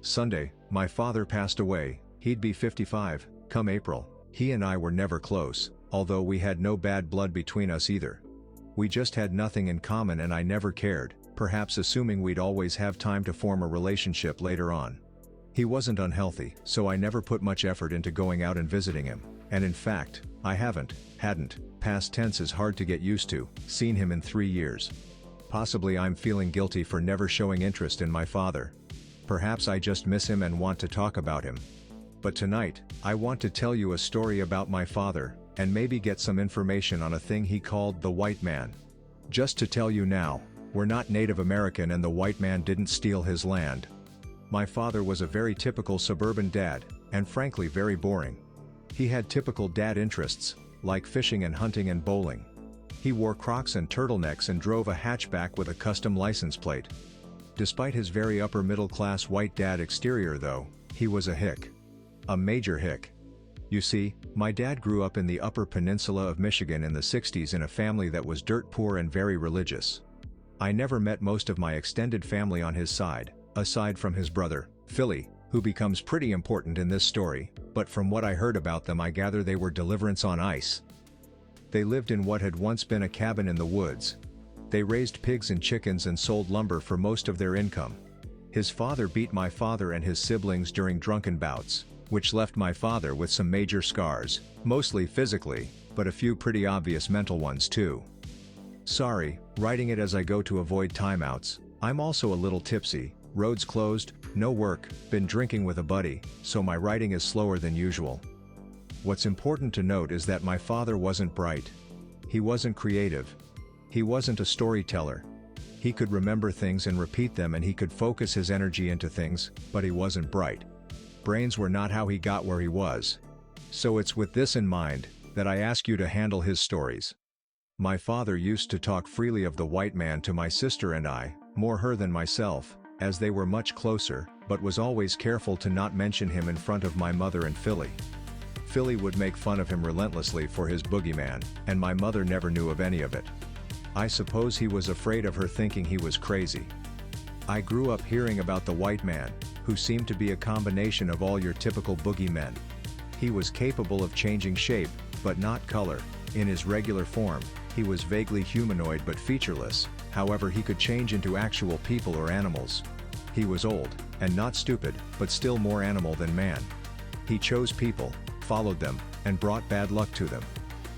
Sunday, my father passed away. He'd be 55, come April. He and I were never close, although we had no bad blood between us either. We just had nothing in common and I never cared, perhaps assuming we'd always have time to form a relationship later on. He wasn't unhealthy, so I never put much effort into going out and visiting him, and in fact, I hadn't, past tense is hard to get used to, seen him in 3 years. Possibly I'm feeling guilty for never showing interest in my father. Perhaps I just miss him and want to talk about him. But tonight, I want to tell you a story about my father, and maybe get some information on a thing he called the white man. Just to tell you now, we're not Native American and the white man didn't steal his land. My father was a very typical suburban dad, and frankly very boring. He had typical dad interests, like fishing and hunting and bowling. He wore Crocs and turtlenecks and drove a hatchback with a custom license plate. Despite his very upper middle class white dad exterior though, he was a hick. A major hick. You see, my dad grew up in the Upper Peninsula of Michigan in the 60s in a family that was dirt poor and very religious. I never met most of my extended family on his side, aside from his brother, Philly, who becomes pretty important in this story, but from what I heard about them I gather they were deliverance on ice. They lived in what had once been a cabin in the woods. They raised pigs and chickens and sold lumber for most of their income. His father beat my father and his siblings during drunken bouts, which left my father with some major scars, mostly physically, but a few pretty obvious mental ones too. Sorry, writing it as I go to avoid timeouts. I'm also a little tipsy, roads closed, no work, been drinking with a buddy, so my writing is slower than usual. What's important to note is that my father wasn't bright. He wasn't creative. He wasn't a storyteller. He could remember things and repeat them and he could focus his energy into things, but he wasn't bright. Brains were not how he got where he was. So it's with this in mind, that I ask you to handle his stories. My father used to talk freely of the white man to my sister and I, more her than myself, as they were much closer, but was always careful to not mention him in front of my mother and Philly. Philly would make fun of him relentlessly for his boogeyman, and my mother never knew of any of it. I suppose he was afraid of her thinking he was crazy. I grew up hearing about the white man, who seemed to be a combination of all your typical boogeymen. He was capable of changing shape, but not color. In his regular form, he was vaguely humanoid but featureless, however he could change into actual people or animals. He was old, and not stupid, but still more animal than man. He chose people, followed them, and brought bad luck to them.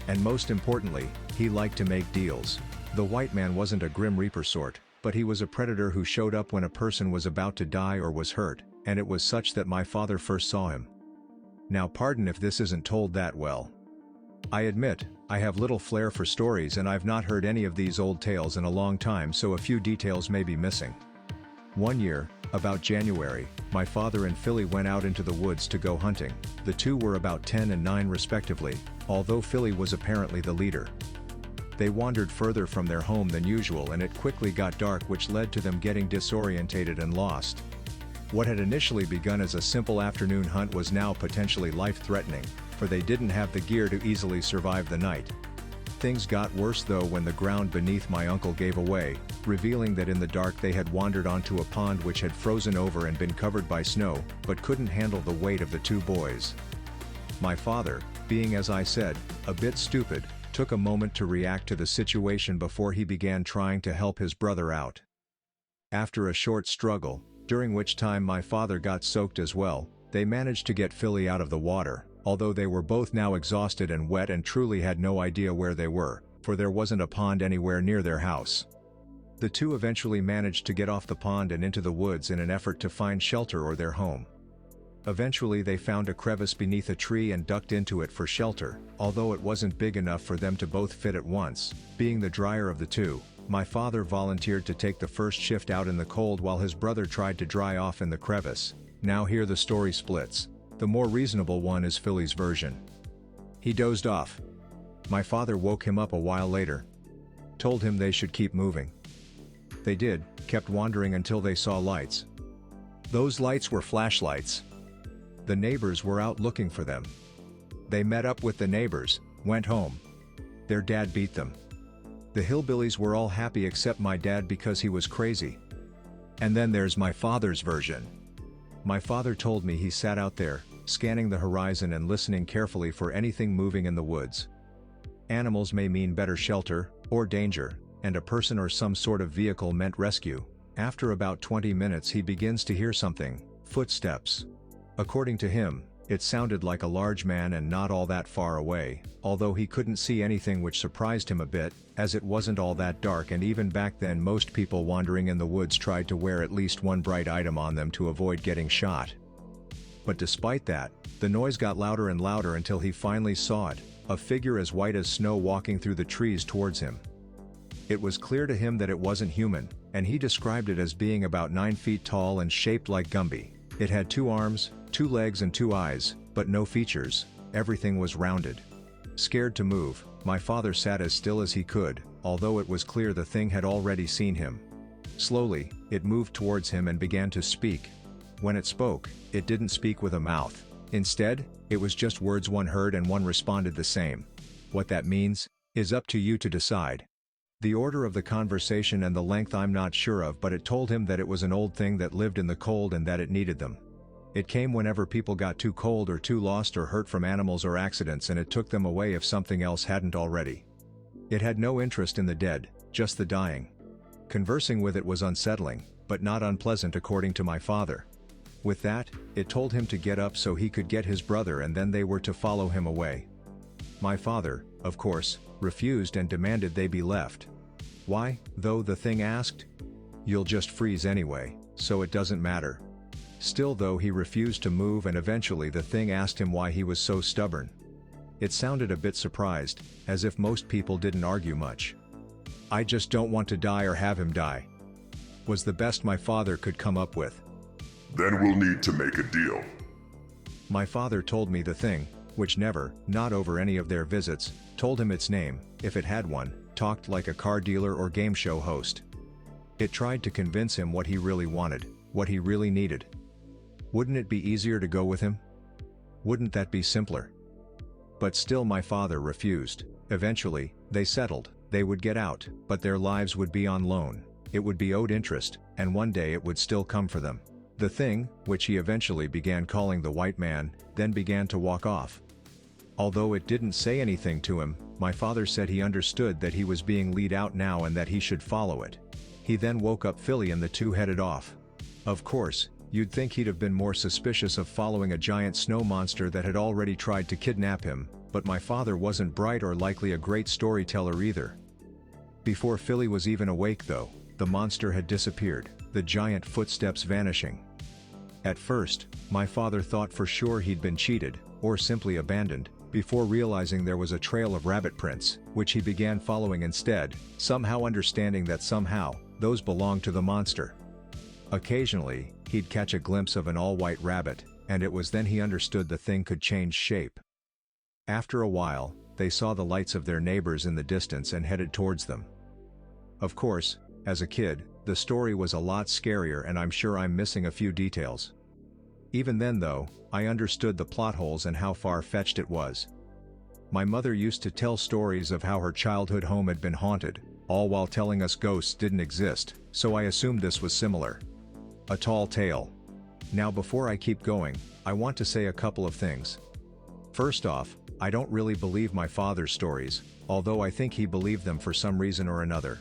And most importantly, he liked to make deals. The white man wasn't a Grim Reaper sort, but he was a predator who showed up when a person was about to die or was hurt, and it was such that my father first saw him. Now pardon if this isn't told that well. I admit, I have little flair for stories and I've not heard any of these old tales in a long time, so a few details may be missing. One year, about January, my father and Philly went out into the woods to go hunting. The two were about 10 and 9 respectively, although Philly was apparently the leader. They wandered further from their home than usual and it quickly got dark, which led to them getting disorientated and lost. What had initially begun as a simple afternoon hunt was now potentially life-threatening, for they didn't have the gear to easily survive the night. Things got worse though when the ground beneath my uncle gave away, revealing that in the dark they had wandered onto a pond which had frozen over and been covered by snow, but couldn't handle the weight of the two boys. My father, being as I said, a bit stupid, took a moment to react to the situation before he began trying to help his brother out. After a short struggle, during which time my father got soaked as well, they managed to get Philly out of the water, although they were both now exhausted and wet and truly had no idea where they were, for there wasn't a pond anywhere near their house. The two eventually managed to get off the pond and into the woods in an effort to find shelter or their home. Eventually they found a crevice beneath a tree and ducked into it for shelter, although it wasn't big enough for them to both fit at once. Being the drier of the two, my father volunteered to take the first shift out in the cold while his brother tried to dry off in the crevice. Now here the story splits. The more reasonable one is Philly's version. He dozed off. My father woke him up a while later. Told him they should keep moving. They did, kept wandering until they saw lights. Those lights were flashlights. The neighbors were out looking for them. They met up with the neighbors, went home. Their dad beat them. The hillbillies were all happy except my dad because he was crazy. And then there's my father's version. My father told me he sat out there, scanning the horizon and listening carefully for anything moving in the woods. Animals may mean better shelter, or danger, and a person or some sort of vehicle meant rescue. After about 20 minutes he begins to hear something, footsteps. According to him, it sounded like a large man and not all that far away, although he couldn't see anything, which surprised him a bit, as it wasn't all that dark, and even back then most people wandering in the woods tried to wear at least one bright item on them to avoid getting shot. But despite that, the noise got louder and louder until he finally saw it, a figure as white as snow walking through the trees towards him. It was clear to him that it wasn't human, and he described it as being about 9 feet tall and shaped like Gumby. It had 2 arms, 2 legs and 2 eyes, but no features. Everything was rounded. Scared to move, my father sat as still as he could, although it was clear the thing had already seen him. Slowly, it moved towards him and began to speak. When it spoke, it didn't speak with a mouth. Instead, it was just words one heard and one responded the same. What that means is up to you to decide. The order of the conversation and the length I'm not sure of, but it told him that it was an old thing that lived in the cold and that it needed them. It came whenever people got too cold or too lost or hurt from animals or accidents, and it took them away if something else hadn't already. It had no interest in the dead, just the dying. Conversing with it was unsettling, but not unpleasant according to my father. With that, it told him to get up so he could get his brother, and then they were to follow him away. My father, of course, refused and demanded they be left. Why, though, the thing asked? You'll just freeze anyway, so it doesn't matter. Still though, he refused to move, and eventually the thing asked him why he was so stubborn. It sounded a bit surprised, as if most people didn't argue much. I just don't want to die or have him die, was the best my father could come up with. Then we'll need to make a deal. My father told me the thing, which never, not over any of their visits, told him its name, if it had one, talked like a car dealer or game show host. It tried to convince him what he really wanted, what he really needed. Wouldn't it be easier to go with him? Wouldn't that be simpler? But still my father refused. Eventually, they settled. They would get out, but their lives would be on loan. It would be owed interest, and one day it would still come for them. The thing, which he eventually began calling the white man, then began to walk off. Although it didn't say anything to him, my father said he understood that he was being led out now and that he should follow it. He then woke up Philly and the two headed off. Of course, you'd think he'd have been more suspicious of following a giant snow monster that had already tried to kidnap him, but my father wasn't bright or likely a great storyteller either. Before Philly was even awake though, the monster had disappeared, the giant footsteps vanishing. At first, my father thought for sure he'd been cheated, or simply abandoned, before realizing there was a trail of rabbit prints, which he began following instead, somehow understanding that somehow, those belonged to the monster. Occasionally, he'd catch a glimpse of an all-white rabbit, and it was then he understood the thing could change shape. After a while, they saw the lights of their neighbors in the distance and headed towards them. Of course, as a kid, the story was a lot scarier, and I'm sure I'm missing a few details. Even then though, I understood the plot holes and how far-fetched it was. My mother used to tell stories of how her childhood home had been haunted, all while telling us ghosts didn't exist, so I assumed this was similar. A tall tale. Now before I keep going, I want to say a couple of things. First off, I don't really believe my father's stories, although I think he believed them for some reason or another.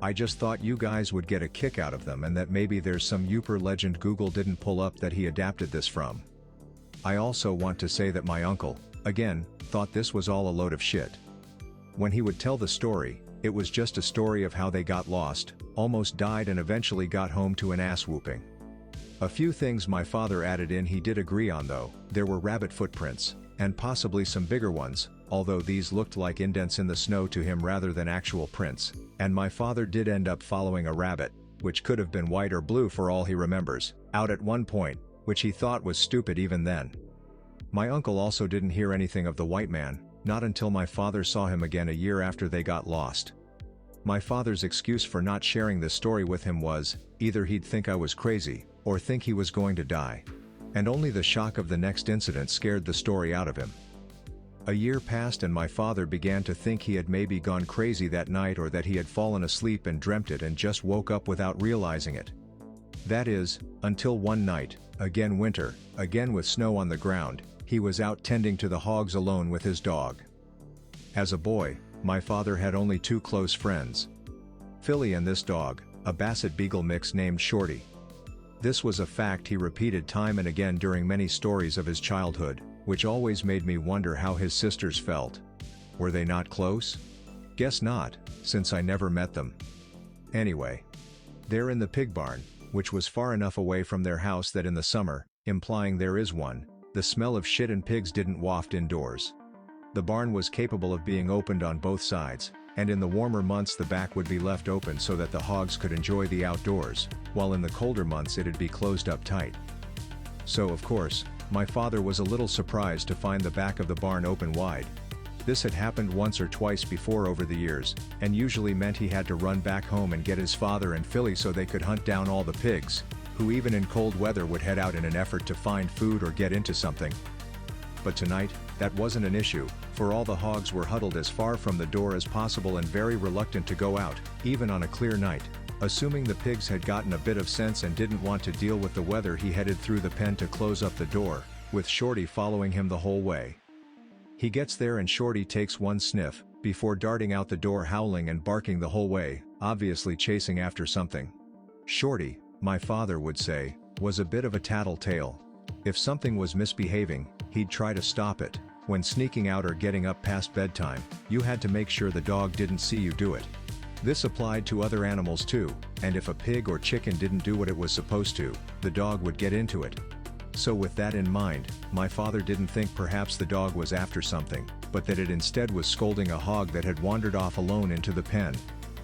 I just thought you guys would get a kick out of them, and that maybe there's some Uper legend Google didn't pull up that he adapted this from. I also want to say that my uncle, again, thought this was all a load of shit. When he would tell the story, it was just a story of how they got lost, almost died, and eventually got home to an ass whooping. A few things my father added in he did agree on though. There were rabbit footprints, and possibly some bigger ones, although these looked like indents in the snow to him rather than actual prints, and my father did end up following a rabbit, which could have been white or blue for all he remembers, out at one point, which he thought was stupid even then. My uncle also didn't hear anything of the white man, not until my father saw him again a year after they got lost. My father's excuse for not sharing this story with him was, either he'd think I was crazy, or think he was going to die. And only the shock of the next incident scared the story out of him. A year passed and my father began to think he had maybe gone crazy that night, or that he had fallen asleep and dreamt it and just woke up without realizing it. That is, until one night, again winter, again with snow on the ground, he was out tending to the hogs alone with his dog. As a boy, my father had only two close friends, Philly and this dog, a Basset Beagle mix named Shorty. This was a fact he repeated time and again during many stories of his childhood, which always made me wonder how his sisters felt. Were they not close? Guess not, since I never met them. Anyway, they're in the pig barn, which was far enough away from their house that in the summer, implying there is one, the smell of shit and pigs didn't waft indoors. The barn was capable of being opened on both sides, and in the warmer months the back would be left open so that the hogs could enjoy the outdoors, while in the colder months it'd be closed up tight. So of course, my father was a little surprised to find the back of the barn open wide. This had happened once or twice before over the years, and usually meant he had to run back home and get his father and Philly so they could hunt down all the pigs, who even in cold weather would head out in an effort to find food or get into something. But tonight, that wasn't an issue, for all the hogs were huddled as far from the door as possible and very reluctant to go out, even on a clear night. Assuming the pigs had gotten a bit of sense and didn't want to deal with the weather, he headed through the pen to close up the door, with Shorty following him the whole way. He gets there and Shorty takes one sniff, before darting out the door howling and barking the whole way, obviously chasing after something. Shorty, my father would say, was a bit of a tattletale. If something was misbehaving, he'd try to stop it. When sneaking out or getting up past bedtime, you had to make sure the dog didn't see you do it. This applied to other animals too, and if a pig or chicken didn't do what it was supposed to, the dog would get into it. So with that in mind, my father didn't think perhaps the dog was after something, but that it instead was scolding a hog that had wandered off alone into the pen.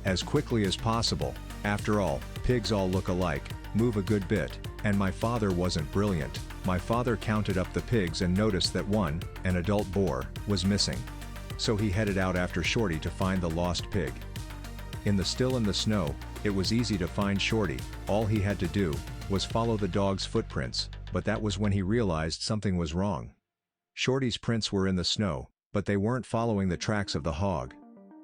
As quickly as possible, after all, pigs all look alike, move a good bit, and my father wasn't brilliant. My father counted up the pigs and noticed that one, an adult boar, was missing. So he headed out after Shorty to find the lost pig. In the still and the snow, it was easy to find Shorty. All he had to do was follow the dog's footprints, but that was when he realized something was wrong. Shorty's prints were in the snow, but they weren't following the tracks of the hog.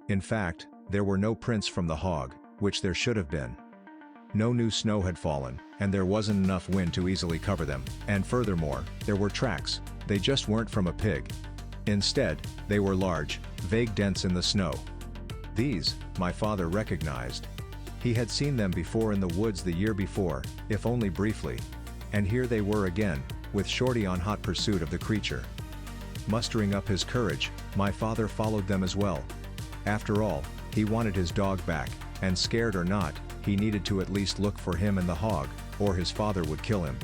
In fact, there were no prints from the hog, which there should have been. No new snow had fallen, and there wasn't enough wind to easily cover them, and furthermore, there were tracks, they just weren't from a pig. Instead, they were large, vague dents in the snow. These, my father recognized. He had seen them before in the woods the year before, if only briefly. And here they were again, with Shorty on hot pursuit of the creature. Mustering up his courage, my father followed them as well. After all, he wanted his dog back, and scared or not, he needed to at least look for him and the hog, or his father would kill him.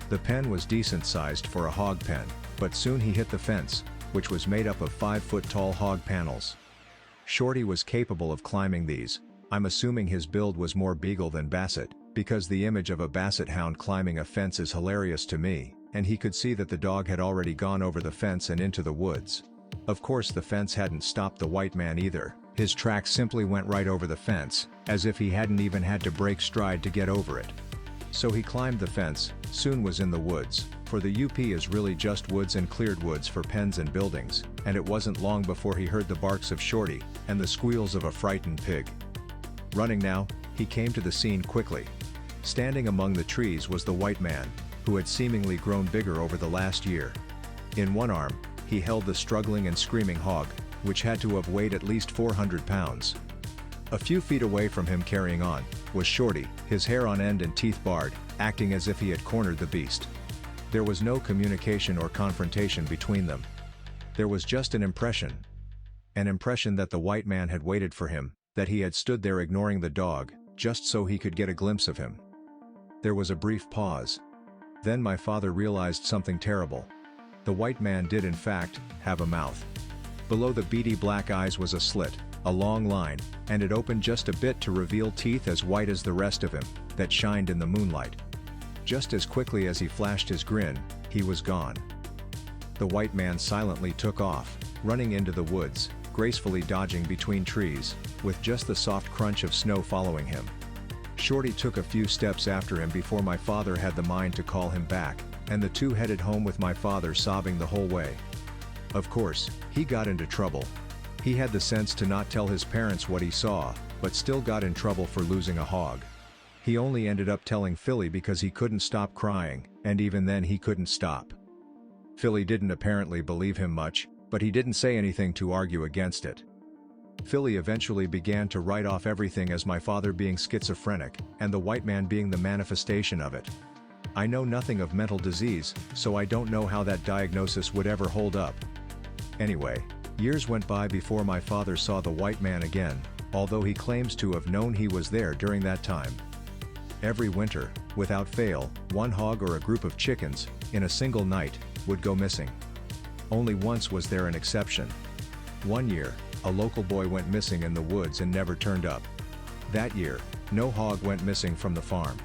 The pen was decent sized for a hog pen, but soon he hit the fence, which was made up of 5-foot-tall hog panels. Shorty was capable of climbing these. I'm assuming his build was more beagle than Basset, because the image of a Basset hound climbing a fence is hilarious to me, and he could see that the dog had already gone over the fence and into the woods. Of course the fence hadn't stopped the white man either, his tracks simply went right over the fence, as if he hadn't even had to break stride to get over it. So he climbed the fence, soon was in the woods, for the UP is really just woods and cleared woods for pens and buildings, and it wasn't long before he heard the barks of Shorty, and the squeals of a frightened pig. Running now, he came to the scene quickly. Standing among the trees was the white man, who had seemingly grown bigger over the last year. In one arm, he held the struggling and screaming hog, which had to have weighed at least 400 pounds. A few feet away from him carrying on, was Shorty, his hair on end and teeth bared, acting as if he had cornered the beast. There was no communication or confrontation between them. There was just an impression. An impression that the white man had waited for him, that he had stood there ignoring the dog, just so he could get a glimpse of him. There was a brief pause. Then my father realized something terrible. The white man did in fact, have a mouth. Below the beady black eyes was a slit, a long line, and it opened just a bit to reveal teeth as white as the rest of him, that shined in the moonlight. Just as quickly as he flashed his grin, he was gone. The white man silently took off, running into the woods, gracefully dodging between trees, with just the soft crunch of snow following him. Shorty took a few steps after him before my father had the mind to call him back, and the two headed home with my father sobbing the whole way. Of course, he got into trouble. He had the sense to not tell his parents what he saw, but still got in trouble for losing a hog. He only ended up telling Philly because he couldn't stop crying, and even then he couldn't stop. Philly didn't apparently believe him much, but he didn't say anything to argue against it. Philly eventually began to write off everything as my father being schizophrenic, and the white man being the manifestation of it. I know nothing of mental disease, so I don't know how that diagnosis would ever hold up. Anyway, years went by before my father saw the white man again, although he claims to have known he was there during that time. Every winter, without fail, one hog or a group of chickens, in a single night, would go missing. Only once was there an exception. One year, a local boy went missing in the woods and never turned up. That year, no hog went missing from the farm.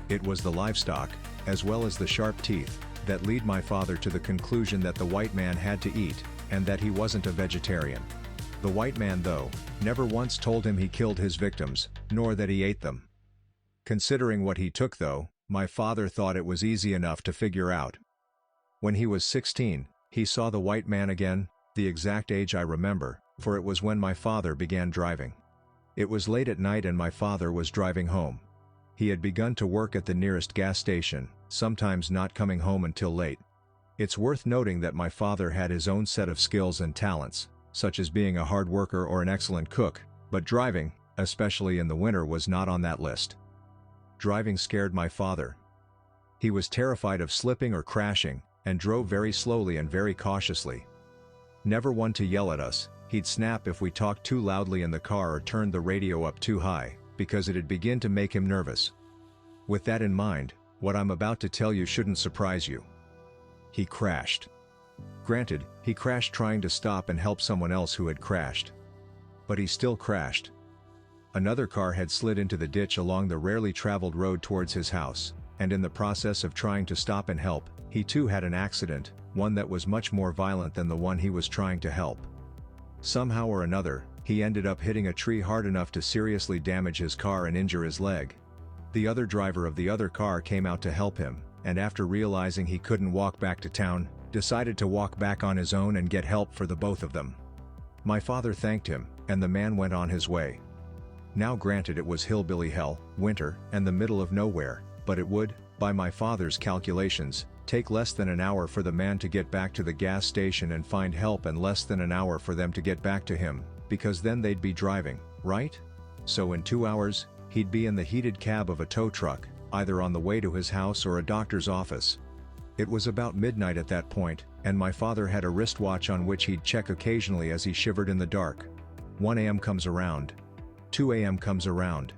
It was the livestock, as well as the sharp teeth, that lead my father to the conclusion that the white man had to eat, and that he wasn't a vegetarian. The white man, though, never once told him he killed his victims, nor that he ate them. Considering what he took though, my father thought it was easy enough to figure out. When he was 16, he saw the white man again, the exact age I remember, for it was when my father began driving. It was late at night and my father was driving home. He had begun to work at the nearest gas station, sometimes not coming home until late. It's worth noting that my father had his own set of skills and talents, such as being a hard worker or an excellent cook, but driving, especially in the winter, was not on that list. Driving scared my father. He was terrified of slipping or crashing, and drove very slowly and very cautiously. Never one to yell at us, he'd snap if we talked too loudly in the car or turned the radio up too high, because it'd begin to make him nervous. With that in mind, what I'm about to tell you shouldn't surprise you. He crashed. Granted, he crashed trying to stop and help someone else who had crashed. But he still crashed. Another car had slid into the ditch along the rarely traveled road towards his house, and in the process of trying to stop and help, he too had an accident, one that was much more violent than the one he was trying to help. Somehow or another, he ended up hitting a tree hard enough to seriously damage his car and injure his leg. The other driver of the other car came out to help him, and after realizing he couldn't walk back to town, decided to walk back on his own and get help for the both of them. My father thanked him, and the man went on his way. Now granted, it was hillbilly hell, winter, and the middle of nowhere, but it would, by my father's calculations, take less than an hour for the man to get back to the gas station and find help, and less than an hour for them to get back to him, because then they'd be driving, right? So in 2 hours, he'd be in the heated cab of a tow truck, either on the way to his house or a doctor's office. It was about midnight at that point, and my father had a wristwatch on which he'd check occasionally as he shivered in the dark. 1 a.m. comes around. 2 a.m. comes around.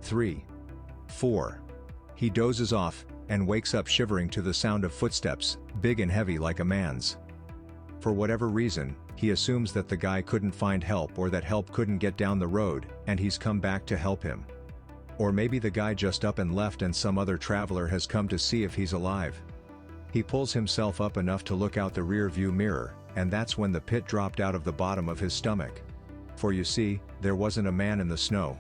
3. 4. He dozes off, and wakes up shivering to the sound of footsteps, big and heavy like a man's. For whatever reason, he assumes that the guy couldn't find help or that help couldn't get down the road, and he's come back to help him. Or maybe the guy just up and left and some other traveler has come to see if he's alive. He pulls himself up enough to look out the rear view mirror, and that's when the pit dropped out of the bottom of his stomach. For you see, there wasn't a man in the snow.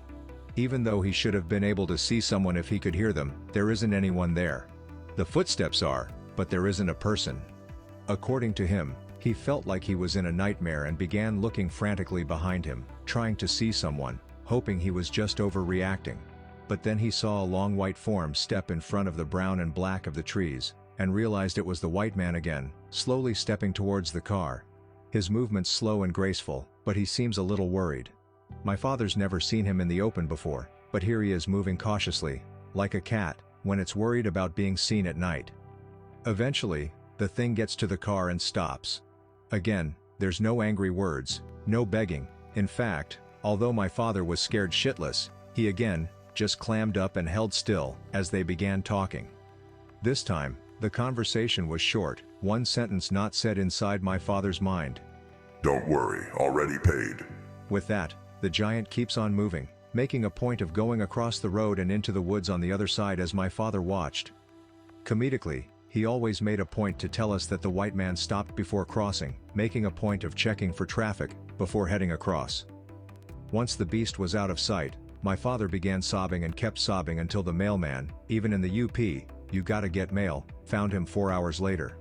Even though he should have been able to see someone if he could hear them, there isn't anyone there. The footsteps are, but there isn't a person. According to him, he felt like he was in a nightmare and began looking frantically behind him, trying to see someone, hoping he was just overreacting. But then he saw a long white form step in front of the brown and black of the trees, and realized it was the white man again, slowly stepping towards the car. His movements slow and graceful, but he seems a little worried. My father's never seen him in the open before, but here he is moving cautiously, like a cat, when it's worried about being seen at night. Eventually, the thing gets to the car and stops. Again, there's no angry words, no begging. In fact, although my father was scared shitless, he again, just clammed up and held still, as they began talking. This time, the conversation was short, one sentence not said inside my father's mind. Don't worry, already paid. With that, the giant keeps on moving, making a point of going across the road and into the woods on the other side as my father watched. Comedically, he always made a point to tell us that the white man stopped before crossing, making a point of checking for traffic, before heading across. Once the beast was out of sight, my father began sobbing and kept sobbing until the mailman, even in the UP, you gotta get mail, found him 4 hours later.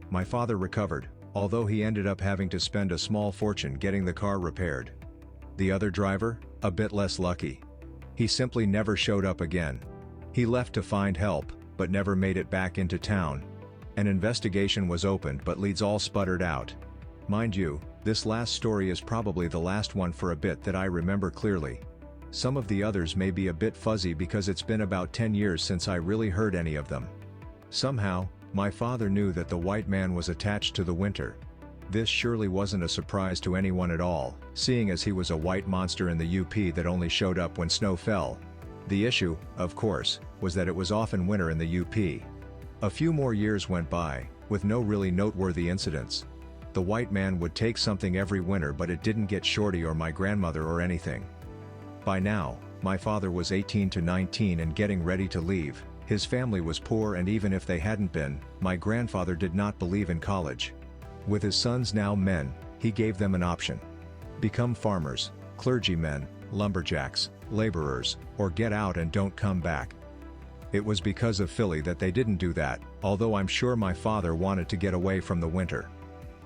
My father recovered, although he ended up having to spend a small fortune getting the car repaired. The other driver, a bit less lucky. He simply never showed up again. He left to find help, but never made it back into town. An investigation was opened but leads all sputtered out. Mind you, this last story is probably the last one for a bit that I remember clearly. Some of the others may be a bit fuzzy because it's been about 10 years since I really heard any of them. Somehow, my father knew that the white man was attached to the winter. This surely wasn't a surprise to anyone at all, seeing as he was a white monster in the UP that only showed up when snow fell. The issue, of course, was that it was often winter in the UP. A few more years went by, with no really noteworthy incidents. The white man would take something every winter, but it didn't get Shorty or my grandmother or anything. By now, my father was 18 to 19 and getting ready to leave. His family was poor, and even if they hadn't been, my grandfather did not believe in college. With his sons now men, he gave them an option. Become farmers, clergymen, lumberjacks, laborers, or get out and don't come back. It was because of Philly that they didn't do that, although I'm sure my father wanted to get away from the winter.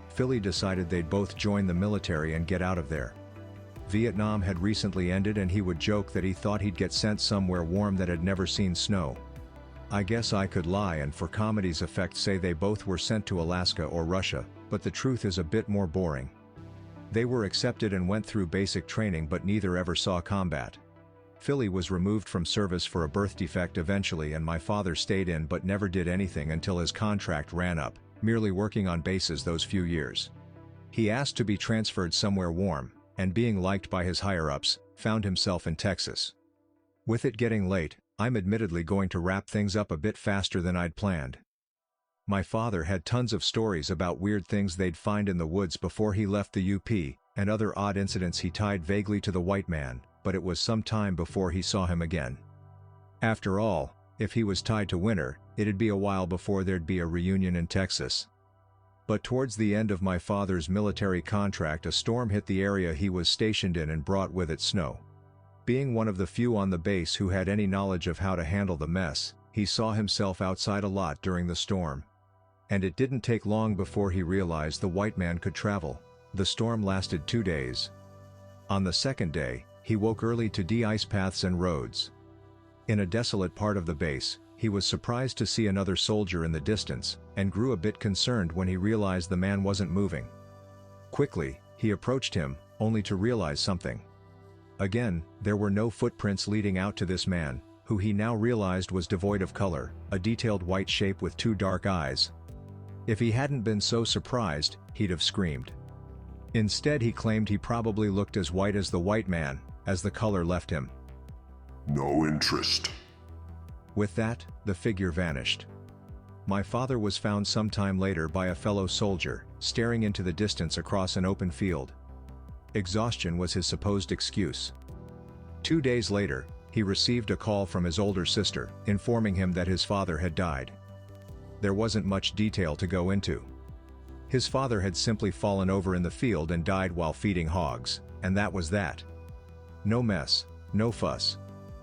Philly decided they'd both join the military and get out of there. Vietnam had recently ended and he would joke that he thought he'd get sent somewhere warm that had never seen snow. I guess I could lie and for comedy's effect say they both were sent to Alaska or Russia, but the truth is a bit more boring. They were accepted and went through basic training, but neither ever saw combat. Philly was removed from service for a birth defect eventually, and my father stayed in but never did anything until his contract ran up, merely working on bases those few years. He asked to be transferred somewhere warm, and being liked by his higher-ups, found himself in Texas. With it getting late, I'm admittedly going to wrap things up a bit faster than I'd planned. My father had tons of stories about weird things they'd find in the woods before he left the UP, and other odd incidents he tied vaguely to the white man, but it was some time before he saw him again. After all, if he was tied to winter, it'd be a while before there'd be a reunion in Texas. But towards the end of my father's military contract, a storm hit the area he was stationed in and brought with it snow. Being one of the few on the base who had any knowledge of how to handle the mess, he saw himself outside a lot during the storm. And it didn't take long before he realized the white man could travel. The storm lasted 2 days. On the second day, he woke early to de-ice paths and roads. In a desolate part of the base, he was surprised to see another soldier in the distance, and grew a bit concerned when he realized the man wasn't moving. Quickly, he approached him, only to realize something. Again, there were no footprints leading out to this man, who he now realized was devoid of color, a detailed white shape with 2 dark eyes. If he hadn't been so surprised, he'd have screamed. Instead, he claimed he probably looked as white as the white man, as the color left him. No interest. With that, the figure vanished. My father was found sometime later by a fellow soldier, staring into the distance across an open field. Exhaustion was his supposed excuse. 2 days later, he received a call from his older sister, informing him that his father had died. There wasn't much detail to go into. His father had simply fallen over in the field and died while feeding hogs, and that was that. No mess, no fuss.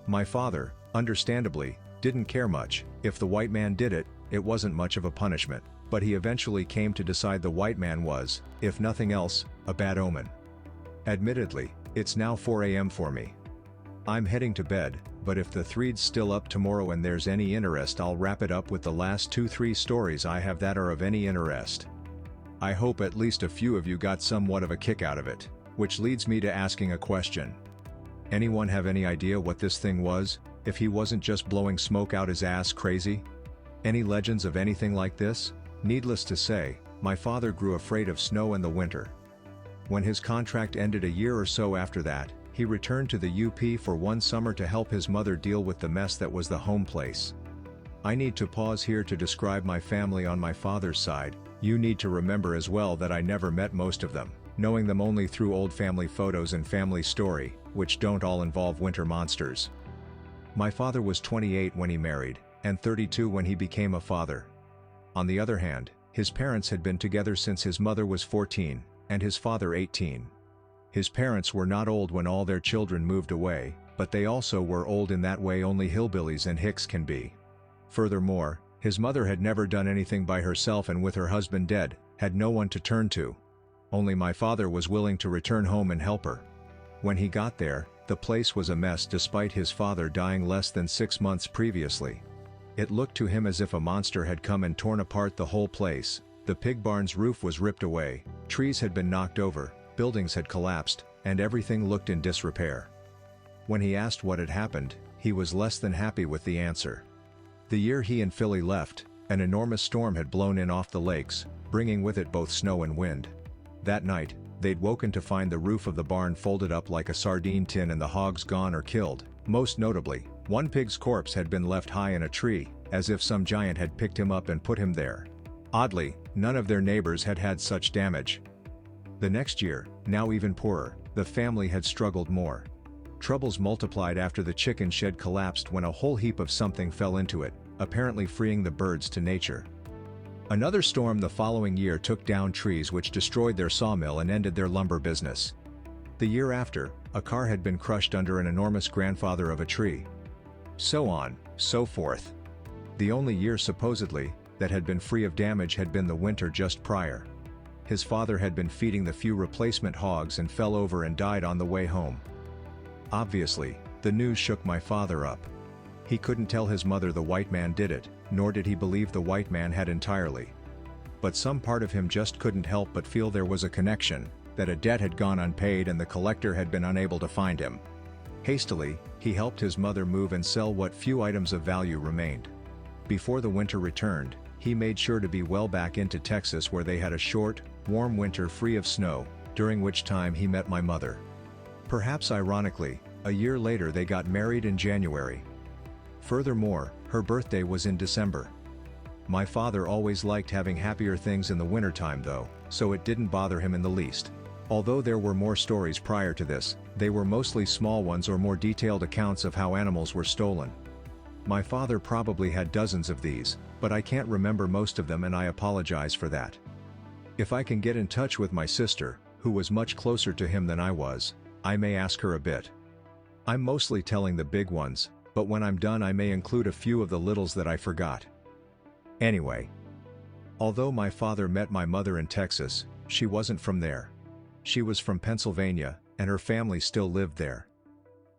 My father, understandably, didn't care much. If the white man did it, it wasn't much of a punishment, but he eventually came to decide the white man was, if nothing else, a bad omen. Admittedly, it's now 4 a.m. for me. I'm heading to bed, but if the thread's still up tomorrow and there's any interest, I'll wrap it up with the last 2-3 stories I have that are of any interest. I hope at least a few of you got somewhat of a kick out of it, which leads me to asking a question. Anyone have any idea what this thing was, if he wasn't just blowing smoke out his ass crazy? Any legends of anything like this? Needless to say, my father grew afraid of snow in the winter. When his contract ended a year or so after that, he returned to the UP for one summer to help his mother deal with the mess that was the home place. I need to pause here to describe my family on my father's side. You need to remember as well that I never met most of them, knowing them only through old family photos and family story, which don't all involve winter monsters. My father was 28 when he married, and 32 when he became a father. On the other hand, his parents had been together since his mother was 14, and his father 18. His parents were not old when all their children moved away, but they also were old in that way only hillbillies and hicks can be. Furthermore, his mother had never done anything by herself, and with her husband dead, had no one to turn to. Only my father was willing to return home and help her. When he got there, The place was a mess despite his father dying less than 6 months previously. It looked to him as if a monster had come and torn apart the whole place. The pig barn's roof was ripped away, trees had been knocked over, buildings had collapsed, and everything looked in disrepair. When he asked what had happened, he was less than happy with the answer. The year he and Philly left, an enormous storm had blown in off the lakes, bringing with it both snow and wind. That night, they'd woken to find the roof of the barn folded up like a sardine tin and the hogs gone or killed. Most notably, one pig's corpse had been left high in a tree, as if some giant had picked him up and put him there. Oddly, none of their neighbors had had such damage. The next year, now even poorer, the family had struggled more. Troubles multiplied after the chicken shed collapsed when a whole heap of something fell into it, apparently freeing the birds to nature. Another storm the following year took down trees which destroyed their sawmill and ended their lumber business. The year after, a car had been crushed under an enormous grandfather of a tree. So on, so forth. The only year supposedly that had been free of damage had been the winter just prior. His father had been feeding the few replacement hogs and fell over and died on the way home. Obviously, the news shook my father up. He couldn't tell his mother the white man did it, nor did he believe the white man had entirely. But some part of him just couldn't help but feel there was a connection, that a debt had gone unpaid and the collector had been unable to find him. Hastily, he helped his mother move and sell what few items of value remained. Before the winter returned, he made sure to be well back into Texas where they had a short, warm winter free of snow, during which time he met my mother. Perhaps ironically, a year later they got married in January. Furthermore, her birthday was in December. My father always liked having happier things in the wintertime though, so it didn't bother him in the least. Although there were more stories prior to this, they were mostly small ones or more detailed accounts of how animals were stolen. My father probably had dozens of these, but I can't remember most of them and I apologize for that. If I can get in touch with my sister, who was much closer to him than I was, I may ask her a bit. I'm mostly telling the big ones, but when I'm done I may include a few of the littles that I forgot. Anyway. Although my father met my mother in Texas, she wasn't from there. She was from Pennsylvania, and her family still lived there.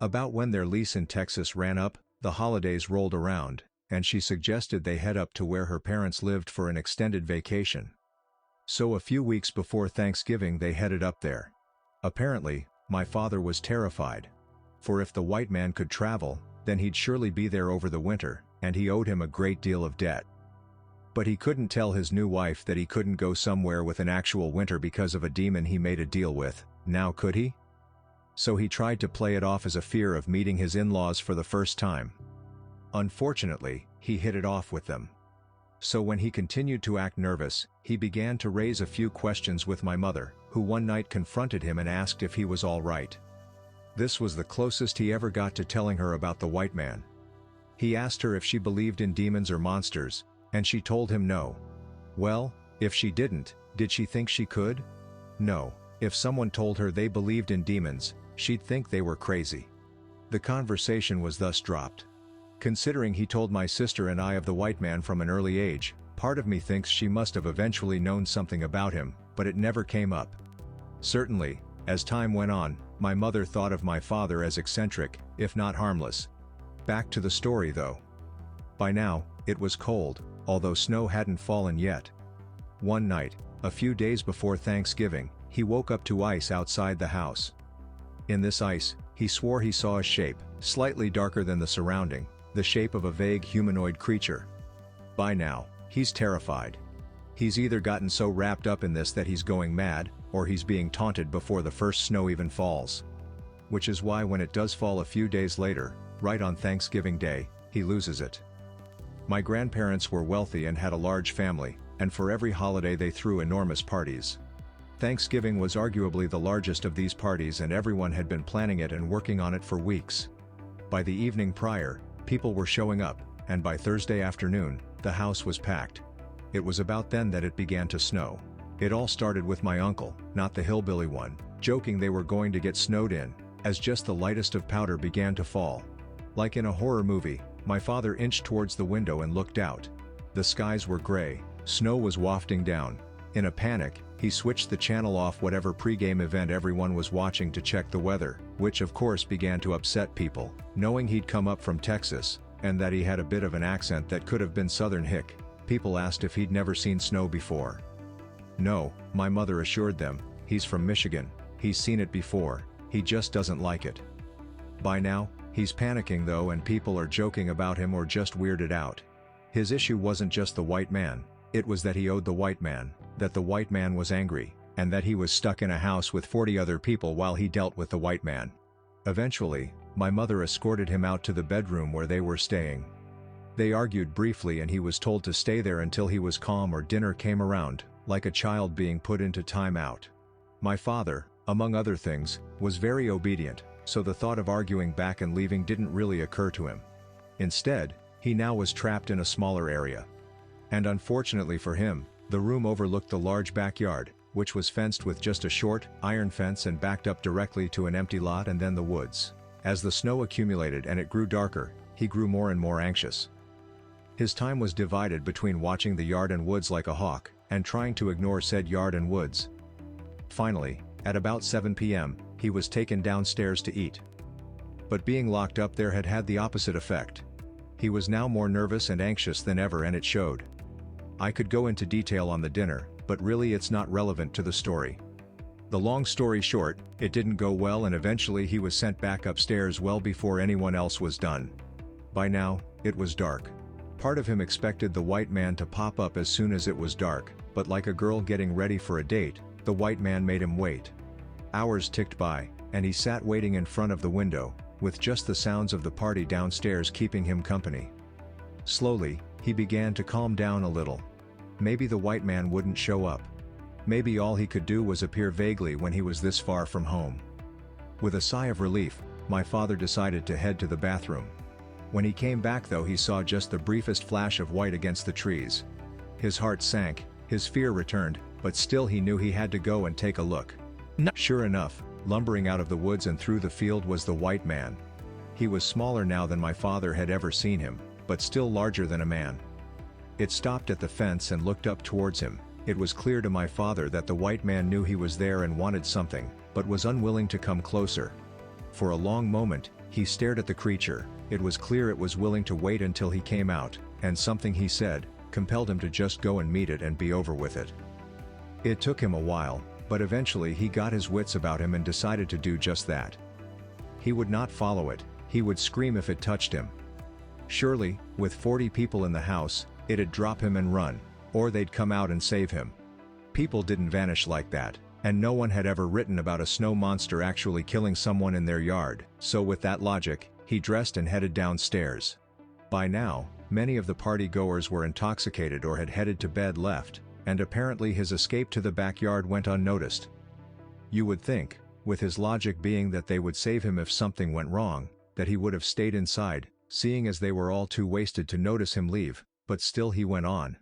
About when their lease in Texas ran up, the holidays rolled around, and she suggested they head up to where her parents lived for an extended vacation. So a few weeks before Thanksgiving they headed up there. Apparently, my father was terrified. For if the white man could travel, then he'd surely be there over the winter, and he owed him a great deal of debt. But he couldn't tell his new wife that he couldn't go somewhere with an actual winter because of a demon he made a deal with, now could he? So he tried to play it off as a fear of meeting his in-laws for the first time. Unfortunately, he hit it off with them. So when he continued to act nervous, he began to raise a few questions with my mother, who one night confronted him and asked if he was all right. This was the closest he ever got to telling her about the white man. He asked her if she believed in demons or monsters, and she told him no. Well, if she didn't, did she think she could? No, if someone told her they believed in demons, she'd think they were crazy. The conversation was thus dropped. Considering he told my sister and I of the white man from an early age, part of me thinks she must have eventually known something about him, but it never came up. Certainly, as time went on, my mother thought of my father as eccentric, if not harmless. Back to the story though. By now, it was cold, although snow hadn't fallen yet. One night, a few days before Thanksgiving, he woke up to ice outside the house. In this ice, he swore he saw a shape, slightly darker than the surrounding, the shape of a vague humanoid creature. By now, he's terrified. He's either gotten so wrapped up in this that he's going mad, or he's being taunted before the first snow even falls. Which is why when it does fall a few days later, right on Thanksgiving Day, he loses it. My grandparents were wealthy and had a large family, and for every holiday they threw enormous parties. Thanksgiving was arguably the largest of these parties and everyone had been planning it and working on it for weeks. By the evening prior, people were showing up, and by Thursday afternoon, the house was packed. It was about then that it began to snow. It all started with my uncle, not the hillbilly one, joking they were going to get snowed in, as just the lightest of powder began to fall. Like in a horror movie, my father inched towards the window and looked out. The skies were gray, snow was wafting down. In a panic, He switched the channel off whatever pre-game event everyone was watching to check the weather, which of course began to upset people, knowing he'd come up from Texas, and that he had a bit of an accent that could have been Southern hick. People asked if he'd never seen snow before. No, my mother assured them, he's from Michigan, he's seen it before, he just doesn't like it. By now, he's panicking though, and people are joking about him or just weirded out. His issue wasn't just the white man, it was that he owed the white man, that the white man was angry, and that he was stuck in a house with 40 other people while he dealt with the white man. Eventually, my mother escorted him out to the bedroom where they were staying. They argued briefly and he was told to stay there until he was calm or dinner came around, like a child being put into timeout. My father, among other things, was very obedient, so the thought of arguing back and leaving didn't really occur to him. Instead, he now was trapped in a smaller area. And unfortunately for him, the room overlooked the large backyard, which was fenced with just a short, iron fence and backed up directly to an empty lot and then the woods. As the snow accumulated and it grew darker, he grew more and more anxious. His time was divided between watching the yard and woods like a hawk, and trying to ignore said yard and woods. Finally, at about 7 p.m., he was taken downstairs to eat. But being locked up there had had the opposite effect. He was now more nervous and anxious than ever, and it showed. I could go into detail on the dinner, but really it's not relevant to the story. The long story short, it didn't go well and eventually he was sent back upstairs well before anyone else was done. By now, it was dark. Part of him expected the white man to pop up as soon as it was dark, but like a girl getting ready for a date, the white man made him wait. Hours ticked by, and he sat waiting in front of the window, with just the sounds of the party downstairs keeping him company. Slowly, he began to calm down a little. Maybe the white man wouldn't show up. Maybe all he could do was appear vaguely when he was this far from home. With a sigh of relief, my father decided to head to the bathroom. When he came back though, he saw just the briefest flash of white against the trees. His heart sank, his fear returned, but still he knew he had to go and take a look. Sure enough, lumbering out of the woods and through the field was the white man. He was smaller now than my father had ever seen him, but still larger than a man. It stopped at the fence and looked up towards him. It was clear to my father that the white man knew he was there and wanted something, but was unwilling to come closer. For a long moment, he stared at the creature. It was clear it was willing to wait until he came out, and something he said compelled him to just go and meet it and be over with it. It took him a while, but eventually he got his wits about him and decided to do just that. He would not follow it, he would scream if it touched him. Surely, with 40 people in the house, it'd drop him and run, or they'd come out and save him. People didn't vanish like that, and no one had ever written about a snow monster actually killing someone in their yard, so with that logic, he dressed and headed downstairs. By now, many of the party-goers were intoxicated or had headed to bed left, and apparently his escape to the backyard went unnoticed. You would think, with his logic being that they would save him if something went wrong, that he would have stayed inside, seeing as they were all too wasted to notice him leave, but still he went on.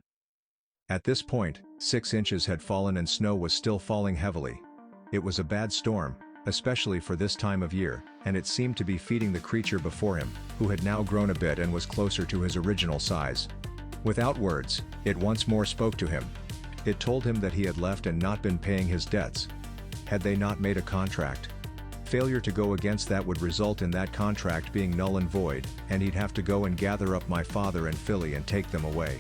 At this point, 6 inches had fallen and snow was still falling heavily. It was a bad storm, especially for this time of year, and it seemed to be feeding the creature before him, who had now grown a bit and was closer to his original size. Without words, it once more spoke to him. It told him that he had left and not been paying his debts. Had they not made a contract? Failure to go against that would result in that contract being null and void, and he'd have to go and gather up my father and Philly and take them away.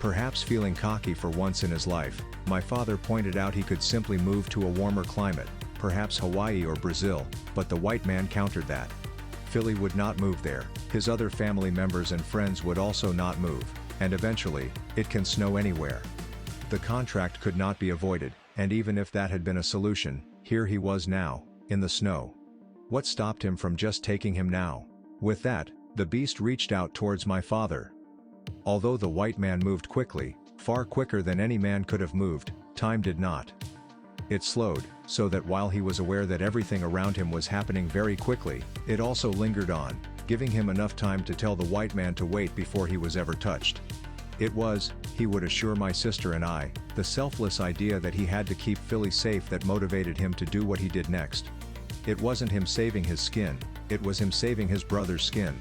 Perhaps feeling cocky for once in his life, my father pointed out he could simply move to a warmer climate, perhaps Hawaii or Brazil, but the white man countered that. Philly would not move there, his other family members and friends would also not move, and eventually, it can snow anywhere. The contract could not be avoided, and even if that had been a solution, here he was now, in the snow. What stopped him from just taking him now? With that, the beast reached out towards my father. Although the white man moved quickly, far quicker than any man could have moved, time did not. It slowed, so that while he was aware that everything around him was happening very quickly, it also lingered on, giving him enough time to tell the white man to wait before he was ever touched. It was, he would assure my sister and I, the selfless idea that he had to keep Philly safe that motivated him to do what he did next. It wasn't him saving his skin, it was him saving his brother's skin.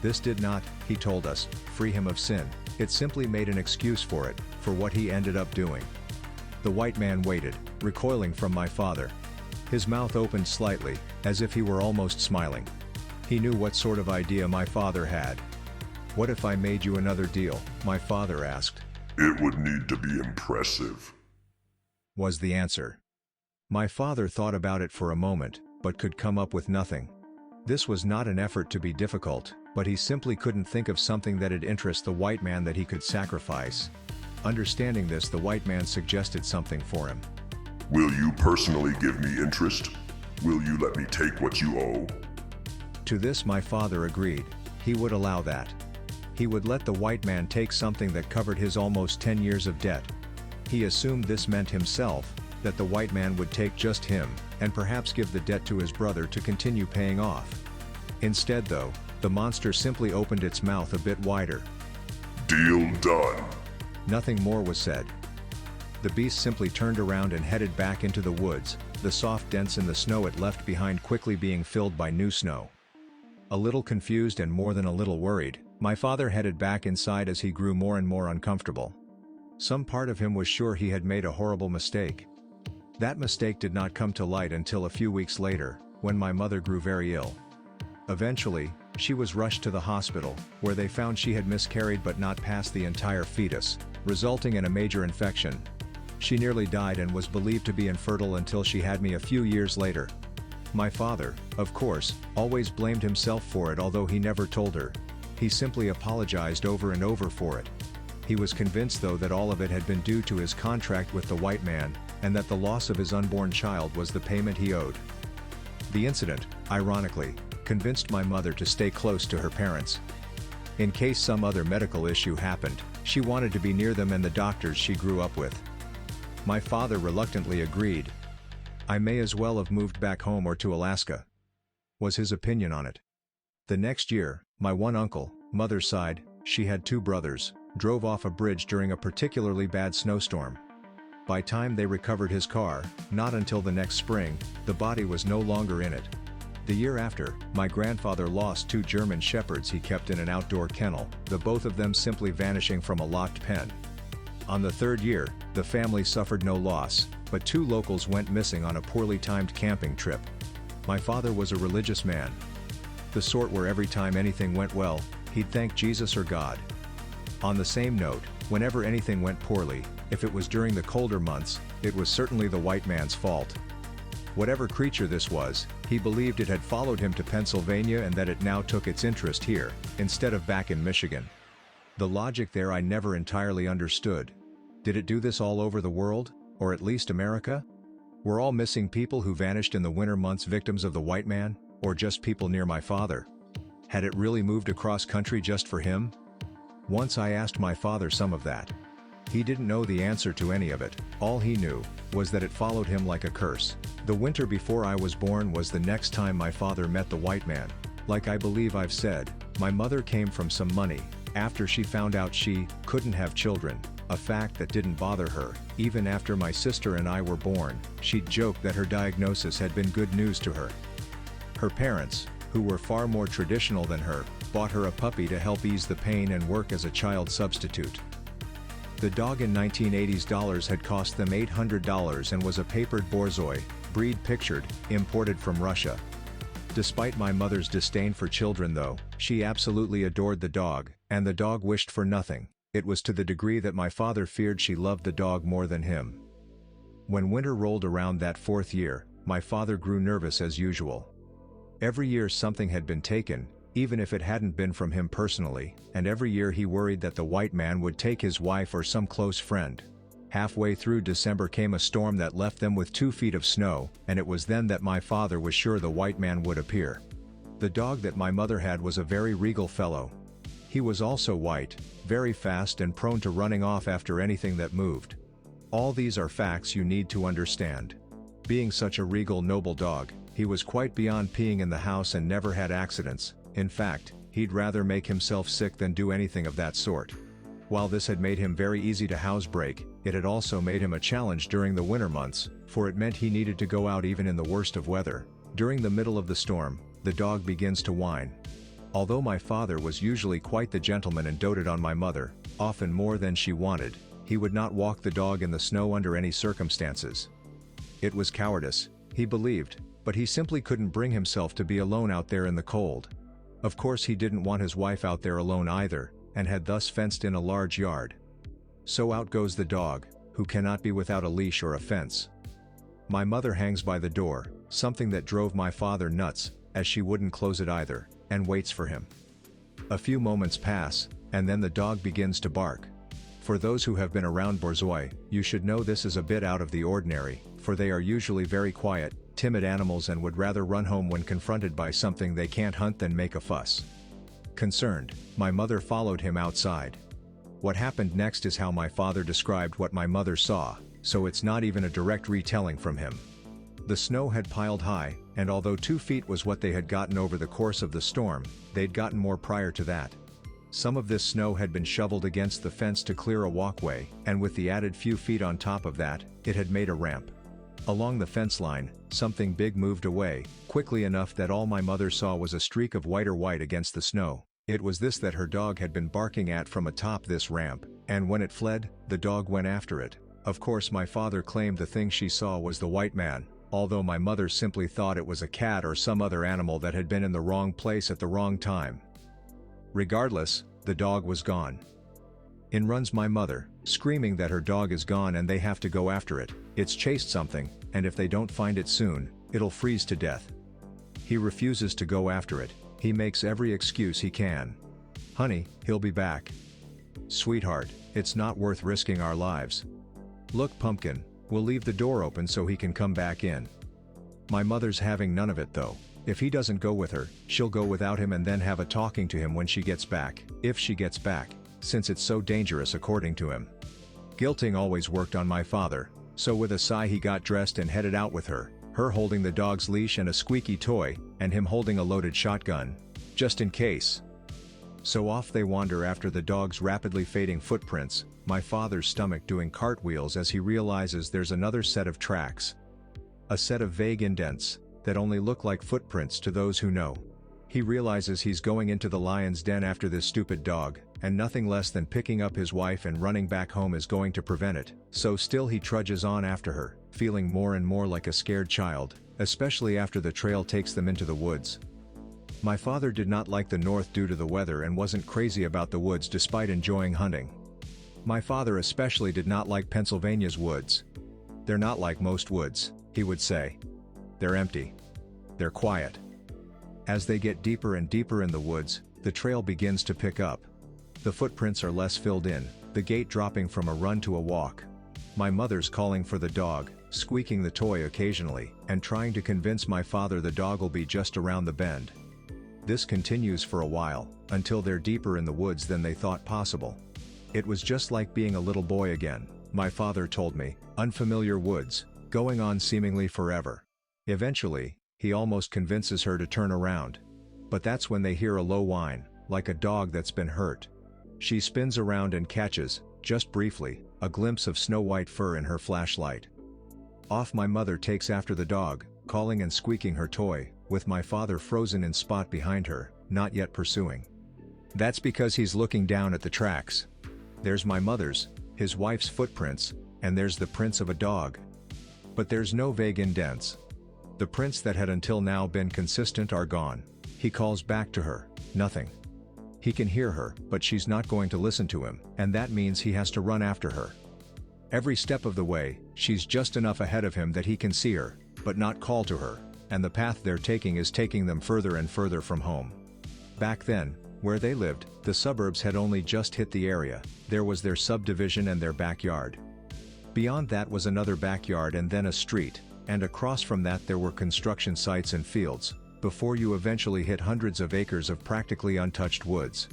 This did not, he told us, free him of sin, it simply made an excuse for it, for what he ended up doing. The white man waited, recoiling from my father. His mouth opened slightly, as if he were almost smiling. He knew what sort of idea my father had. "What if I made you another deal?" my father asked. It would need to be impressive, Was the answer. My father thought about it for a moment, but could come up with nothing. This was not an effort to be difficult, but he simply couldn't think of something that'd interest the white man that he could sacrifice. Understanding this, the white man suggested something for him. Will you personally give me interest? Will you let me take what you owe? To this my father agreed. He would allow that. He would let the white man take something that covered his almost 10 years of debt. He assumed this meant himself, that the white man would take just him, and perhaps give the debt to his brother to continue paying off. Instead though, the monster simply opened its mouth a bit wider. Deal done. Nothing more was said. The beast simply turned around and headed back into the woods, the soft dents in the snow it left behind quickly being filled by new snow. A little confused and more than a little worried, my father headed back inside as he grew more and more uncomfortable. Some part of him was sure he had made a horrible mistake. That mistake did not come to light until a few weeks later, when my mother grew very ill. Eventually, she was rushed to the hospital, where they found she had miscarried but not passed the entire fetus, resulting in a major infection. She nearly died and was believed to be infertile until she had me a few years later. My father, of course, always blamed himself for it, although he never told her. He simply apologized over and over for it. He was convinced though that all of it had been due to his contract with the white man, and that the loss of his unborn child was the payment he owed. The incident, ironically, convinced my mother to stay close to her parents. In case some other medical issue happened, she wanted to be near them and the doctors she grew up with. My father reluctantly agreed. "I may as well have moved back home or to Alaska," was his opinion on it. The next year, my one uncle, mother's side, she had two brothers, drove off a bridge during a particularly bad snowstorm. By time they recovered his car, not until the next spring, the body was no longer in it. The year after, my grandfather lost two German shepherds he kept in an outdoor kennel, the both of them simply vanishing from a locked pen. On the third year, the family suffered no loss, but two locals went missing on a poorly timed camping trip. My father was a religious man. The sort where every time anything went well, he'd thank Jesus or God. On the same note, whenever anything went poorly, if it was during the colder months, it was certainly the white man's fault. Whatever creature this was, he believed it had followed him to Pennsylvania and that it now took its interest here, instead of back in Michigan. The logic there I never entirely understood. Did it do this all over the world, or at least America? Were all missing people who vanished in the winter months victims of the white man, or just people near my father? Had it really moved across country just for him? Once I asked my father some of that. He didn't know the answer to any of it. All he knew was that it followed him like a curse. The winter before I was born was the next time my father met the white man. Like I believe I've said, my mother came from some money. After she found out she couldn't have children, a fact that didn't bother her, even after my sister and I were born, she'd joked that her diagnosis had been good news to her. Her parents, who were far more traditional than her, bought her a puppy to help ease the pain and work as a child substitute. The dog in 1980s dollars had cost them $800 and was a papered Borzoi, breed pictured, imported from Russia. Despite my mother's disdain for children though, she absolutely adored the dog, and the dog wished for nothing. It was to the degree that my father feared she loved the dog more than him. When winter rolled around that fourth year, my father grew nervous as usual. Every year something had been taken, even if it hadn't been from him personally, and every year he worried that the white man would take his wife or some close friend. Halfway through December came a storm that left them with 2 feet of snow, and it was then that my father was sure the white man would appear. The dog that my mother had was a very regal fellow. He was also white, very fast and prone to running off after anything that moved. All these are facts you need to understand. Being such a regal noble dog, he was quite beyond peeing in the house and never had accidents. In fact, he'd rather make himself sick than do anything of that sort. While this had made him very easy to housebreak, it had also made him a challenge during the winter months, for it meant he needed to go out even in the worst of weather. During the middle of the storm, the dog begins to whine. Although my father was usually quite the gentleman and doted on my mother, often more than she wanted, He would not walk the dog in the snow under any circumstances. It was cowardice, he believed, but he simply couldn't bring himself to be alone out there in the cold. Of course he didn't want his wife out there alone either, and had thus fenced in a large yard. So out goes the dog, who cannot be without a leash or a fence. My mother hangs by the door, something that drove my father nuts, as she wouldn't close it either, and waits for him. A few moments pass, and then the dog begins to bark. For those who have been around borzoi, you should know this is a bit out of the ordinary, for they are usually very quiet, timid animals and would rather run home when confronted by something they can't hunt than make a fuss. Concerned, my mother followed him outside. What happened next is how my father described what my mother saw, so it's not even a direct retelling from him. The snow had piled high, and although 2 feet was what they had gotten over the course of the storm, they'd gotten more prior to that. Some of this snow had been shoveled against the fence to clear a walkway, and with the added few feet on top of that, it had made a ramp. Along the fence line, something big moved away, quickly enough that all my mother saw was a streak of white against the snow. It was this that her dog had been barking at from atop this ramp, and when it fled, the dog went after it. Of course my father claimed the thing she saw was the white man, although my mother simply thought it was a cat or some other animal that had been in the wrong place at the wrong time. Regardless, the dog was gone. In runs my mother, screaming that her dog is gone and they have to go after it. It's chased something, and if they don't find it soon, it'll freeze to death. He refuses to go after it. He makes every excuse he can. Honey, he'll be back. Sweetheart, it's not worth risking our lives. Look, Pumpkin, we'll leave the door open so he can come back in. My mother's having none of it though. If he doesn't go with her, she'll go without him and then have a talking to him when she gets back, if she gets back, since it's so dangerous according to him. Guilting always worked on my father, so with a sigh he got dressed and headed out with her holding the dog's leash and a squeaky toy, and him holding a loaded shotgun, just in case. So off they wander after the dog's rapidly fading footprints, my father's stomach doing cartwheels as he realizes there's another set of tracks. A set of vague indents, that only look like footprints to those who know. He realizes he's going into the lion's den after this stupid dog, and nothing less than picking up his wife and running back home is going to prevent it, so still he trudges on after her, feeling more and more like a scared child, especially after the trail takes them into the woods. My father did not like the north due to the weather and wasn't crazy about the woods despite enjoying hunting. My father especially did not like Pennsylvania's woods. They're not like most woods, he would say. They're empty. They're quiet. As they get deeper and deeper in the woods, the trail begins to pick up. The footprints are less filled in, the gait dropping from a run to a walk. My mother's calling for the dog, squeaking the toy occasionally, and trying to convince my father the dog will be just around the bend. This continues for a while, until they're deeper in the woods than they thought possible. It was just like being a little boy again, my father told me, unfamiliar woods, going on seemingly forever. Eventually, he almost convinces her to turn around. But that's when they hear a low whine, like a dog that's been hurt. She spins around and catches, just briefly, a glimpse of snow-white fur in her flashlight. Off my mother takes after the dog, calling and squeaking her toy, with my father frozen in spot behind her, not yet pursuing. That's because he's looking down at the tracks. There's my mother's, his wife's footprints, and there's the prints of a dog. But there's no vague indents. The prints that had until now been consistent are gone. He calls back to her, nothing. He can hear her, but she's not going to listen to him, and that means he has to run after her. Every step of the way, she's just enough ahead of him that he can see her, but not call to her, and the path they're taking is taking them further and further from home. Back then, where they lived, the suburbs had only just hit the area. There was their subdivision and their backyard. Beyond that was another backyard and then a street, and across from that there were construction sites and fields, before you eventually hit hundreds of acres of practically untouched woods.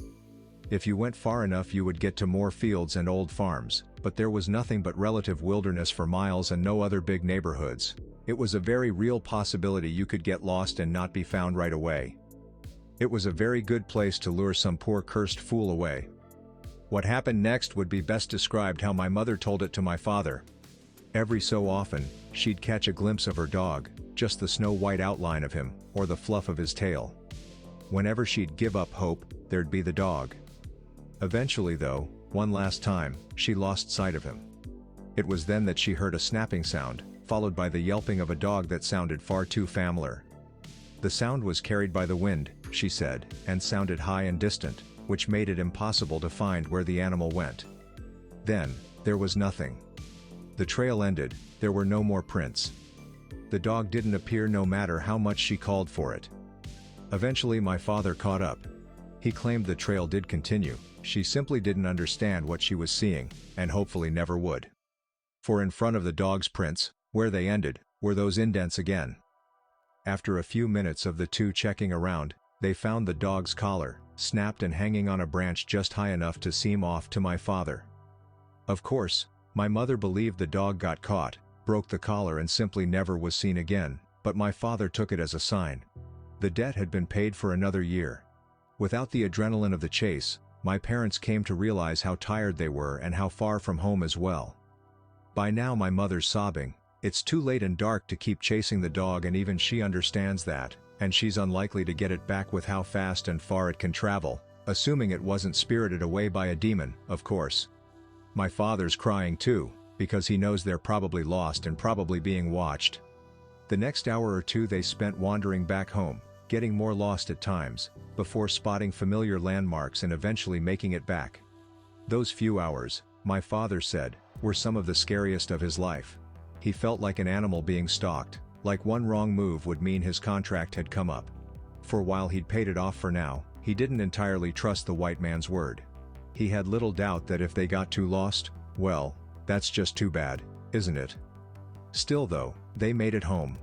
If you went far enough you would get to more fields and old farms, but there was nothing but relative wilderness for miles and no other big neighborhoods. It was a very real possibility you could get lost and not be found right away. It was a very good place to lure some poor cursed fool away. What happened next would be best described how my mother told it to my father. Every so often, she'd catch a glimpse of her dog, just the snow-white outline of him, or the fluff of his tail. Whenever she'd give up hope, there'd be the dog. Eventually though, One last time, she lost sight of him. It was then that she heard a snapping sound, followed by the yelping of a dog that sounded far too familiar. The sound was carried by the wind, she said, and sounded high and distant, which made it impossible to find where the animal went. Then, there was nothing. The trail ended, there were no more prints. The dog didn't appear no matter how much she called for it. Eventually my father caught up. He claimed the trail did continue, she simply didn't understand what she was seeing, and hopefully never would. For in front of the dog's prints, where they ended, were those indents again. After a few minutes of the two checking around, they found the dog's collar, snapped and hanging on a branch just high enough to seem off to my father. Of course, my mother believed the dog got caught, broke the collar and simply never was seen again, but my father took it as a sign. The debt had been paid for another year. Without the adrenaline of the chase, my parents came to realize how tired they were and how far from home as well. By now my mother's sobbing, "It's too late and dark to keep chasing the dog, and even she understands that, and she's unlikely to get it back with how fast and far it can travel, assuming it wasn't spirited away by a demon, of course." My father's crying too, because he knows they're probably lost and probably being watched. The next hour or two they spent wandering back home, getting more lost at times, before spotting familiar landmarks and eventually making it back. Those few hours, my father said, were some of the scariest of his life. He felt like an animal being stalked, like one wrong move would mean his contract had come up. For while he'd paid it off for now, he didn't entirely trust the white man's word. He had little doubt that if they got too lost, well, that's just too bad, isn't it? Still though, they made it home.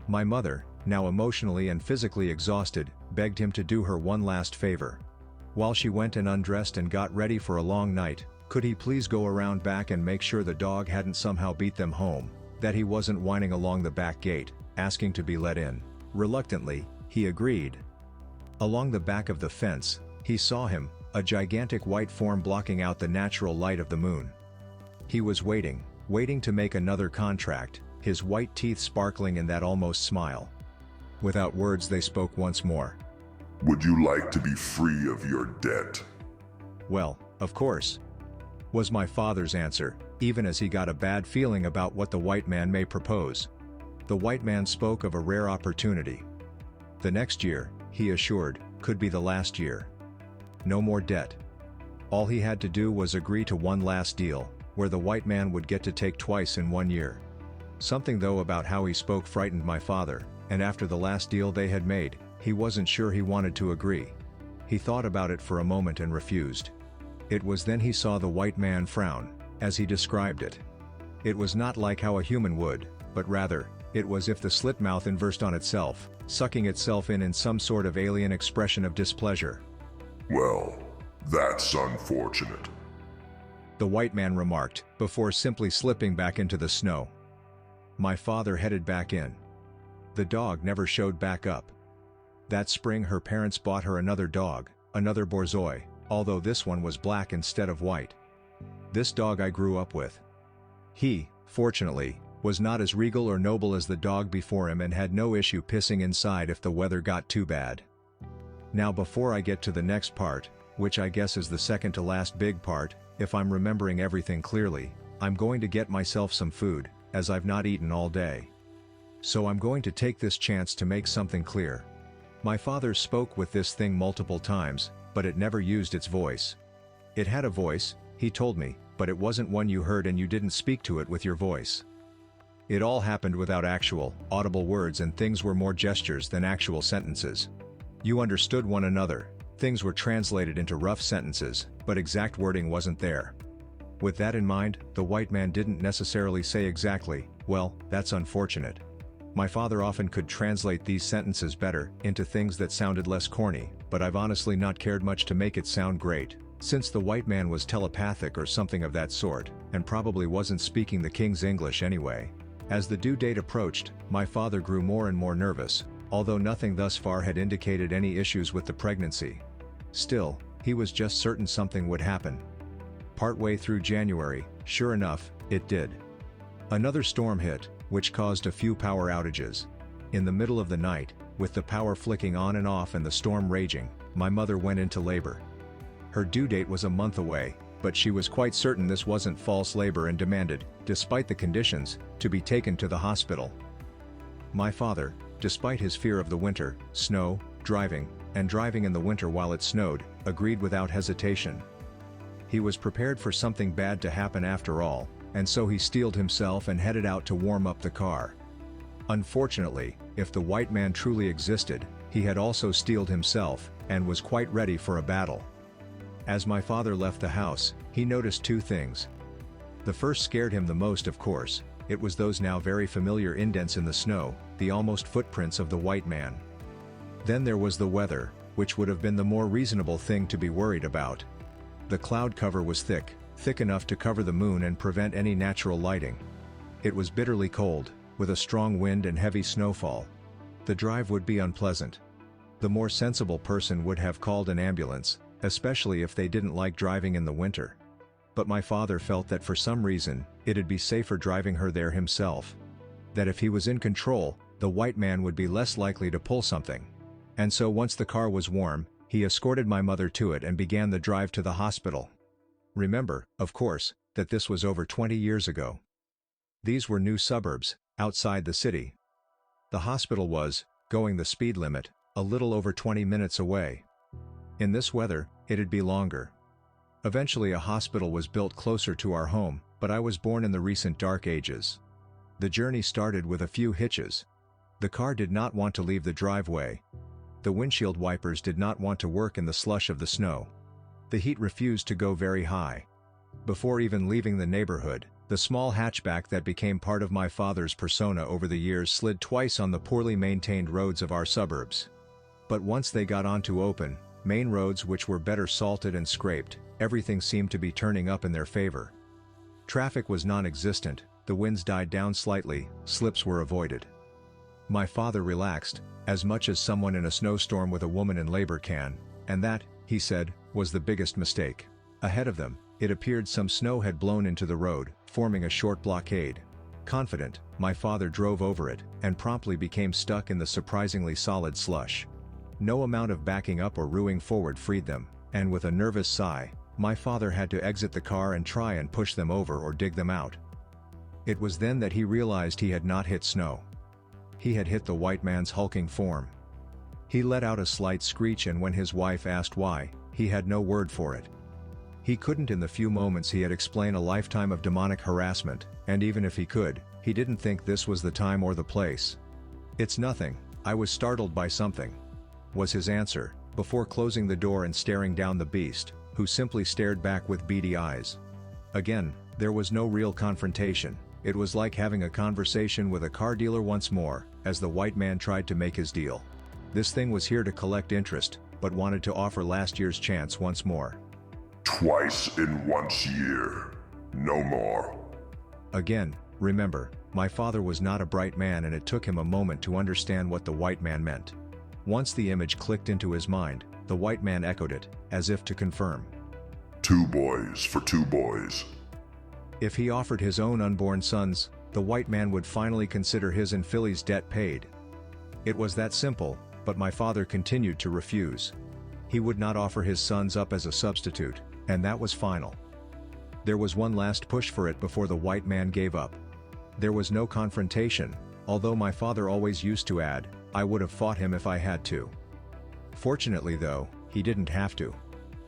My mother, now emotionally and physically exhausted, begged him to do her one last favor. While she went and undressed and got ready for a long night, could he please go around back and make sure the dog hadn't somehow beat them home, that he wasn't whining along the back gate, asking to be let in. Reluctantly, he agreed. Along the back of the fence, he saw him, a gigantic white form blocking out the natural light of the moon. He was waiting to make another contract, his white teeth sparkling in that almost smile. Without words they spoke once more. "Would you like to be free of your debt?" "Well, of course," was my father's answer, even as he got a bad feeling about what the white man may propose. The white man spoke of a rare opportunity. The next year, he assured, could be the last year. No more debt. All he had to do was agree to one last deal, where the white man would get to take twice in 1 year. Something though about how he spoke frightened my father, and after the last deal they had made, he wasn't sure he wanted to agree. He thought about it for a moment and refused. It was then he saw the white man frown, as he described it. It was not like how a human would, but rather, it was if the slit mouth inversed on itself, sucking itself in some sort of alien expression of displeasure. "Well, that's unfortunate," the white man remarked, before simply slipping back into the snow. My father headed back in. The dog never showed back up. That spring her parents bought her another dog, another Borzoi, although this one was black instead of white. This dog I grew up with. He, fortunately, was not as regal or noble as the dog before him and had no issue pissing inside if the weather got too bad. Now before I get to the next part, which I guess is the second to last big part, if I'm remembering everything clearly, I'm going to get myself some food, as I've not eaten all day. So I'm going to take this chance to make something clear. My father spoke with this thing multiple times, but it never used its voice. It had a voice, he told me, but it wasn't one you heard and you didn't speak to it with your voice. It all happened without actual, audible words, and things were more gestures than actual sentences. You understood one another, things were translated into rough sentences, but exact wording wasn't there. With that in mind, the white man didn't necessarily say exactly, "Well, that's unfortunate." My father often could translate these sentences better, into things that sounded less corny, but I've honestly not cared much to make it sound great, since the white man was telepathic or something of that sort, and probably wasn't speaking the king's English anyway. As the due date approached, my father grew more and more nervous, although nothing thus far had indicated any issues with the pregnancy. Still, he was just certain something would happen. Partway through January, sure enough, it did. Another storm hit, which caused a few power outages. In the middle of the night, with the power flicking on and off and the storm raging, my mother went into labor. Her due date was a month away, but she was quite certain this wasn't false labor and demanded, despite the conditions, to be taken to the hospital. My father, despite his fear of the winter, snow, driving in the winter while it snowed, agreed without hesitation. He was prepared for something bad to happen after all, and so he steeled himself and headed out to warm up the car. Unfortunately, if the white man truly existed, he had also steeled himself, and was quite ready for a battle. As my father left the house, he noticed two things. The first scared him the most, of course. It was those now very familiar indents in the snow, the almost footprints of the white man. Then there was the weather, which would have been the more reasonable thing to be worried about. The cloud cover was thick enough to cover the moon and prevent any natural lighting. It was bitterly cold, with a strong wind and heavy snowfall. The drive would be unpleasant. The more sensible person would have called an ambulance, especially if they didn't like driving in the winter. But my father felt that for some reason, it'd be safer driving her there himself. That if he was in control, the white man would be less likely to pull something. And so once the car was warm, he escorted my mother to it and began the drive to the hospital. Remember, of course, that this was over 20 years ago. These were new suburbs, outside the city. The hospital was, going the speed limit, a little over 20 minutes away. In this weather, it'd be longer. Eventually a hospital was built closer to our home, but I was born in the recent dark ages. The journey started with a few hitches. The car did not want to leave the driveway. The windshield wipers did not want to work in the slush of the snow. The heat refused to go very high. Before even leaving the neighborhood, the small hatchback that became part of my father's persona over the years slid twice on the poorly maintained roads of our suburbs. But once they got onto open, main roads which were better salted and scraped, everything seemed to be turning up in their favor. Traffic was non-existent, the winds died down slightly, slips were avoided. My father relaxed, as much as someone in a snowstorm with a woman in labor can, and that, he said, was the biggest mistake. Ahead of them, it appeared some snow had blown into the road, forming a short blockade. Confident, my father drove over it, and promptly became stuck in the surprisingly solid slush. No amount of backing up or ruing forward freed them, and with a nervous sigh, my father had to exit the car and try and push them over or dig them out. It was then that he realized he had not hit snow. He had hit the white man's hulking form. He let out a slight screech, and when his wife asked why, he had no word for it. He couldn't in the few moments he had explain a lifetime of demonic harassment, and even if he could, he didn't think this was the time or the place. "It's nothing, I was startled by something," was his answer, before closing the door and staring down the beast, who simply stared back with beady eyes. Again, there was no real confrontation. It was like having a conversation with a car dealer once more, as the white man tried to make his deal. This thing was here to collect interest, but wanted to offer last year's chance once more. Twice in once year. No more. Again, remember, my father was not a bright man, and it took him a moment to understand what the white man meant. Once the image clicked into his mind, the white man echoed it, as if to confirm. 2 boys for 2 boys. If he offered his own unborn sons, the white man would finally consider his and Philly's debt paid. It was that simple, but my father continued to refuse. He would not offer his sons up as a substitute, and that was final. There was one last push for it before the white man gave up. There was no confrontation, although my father always used to add, "I would have fought him if I had to." Fortunately though, he didn't have to.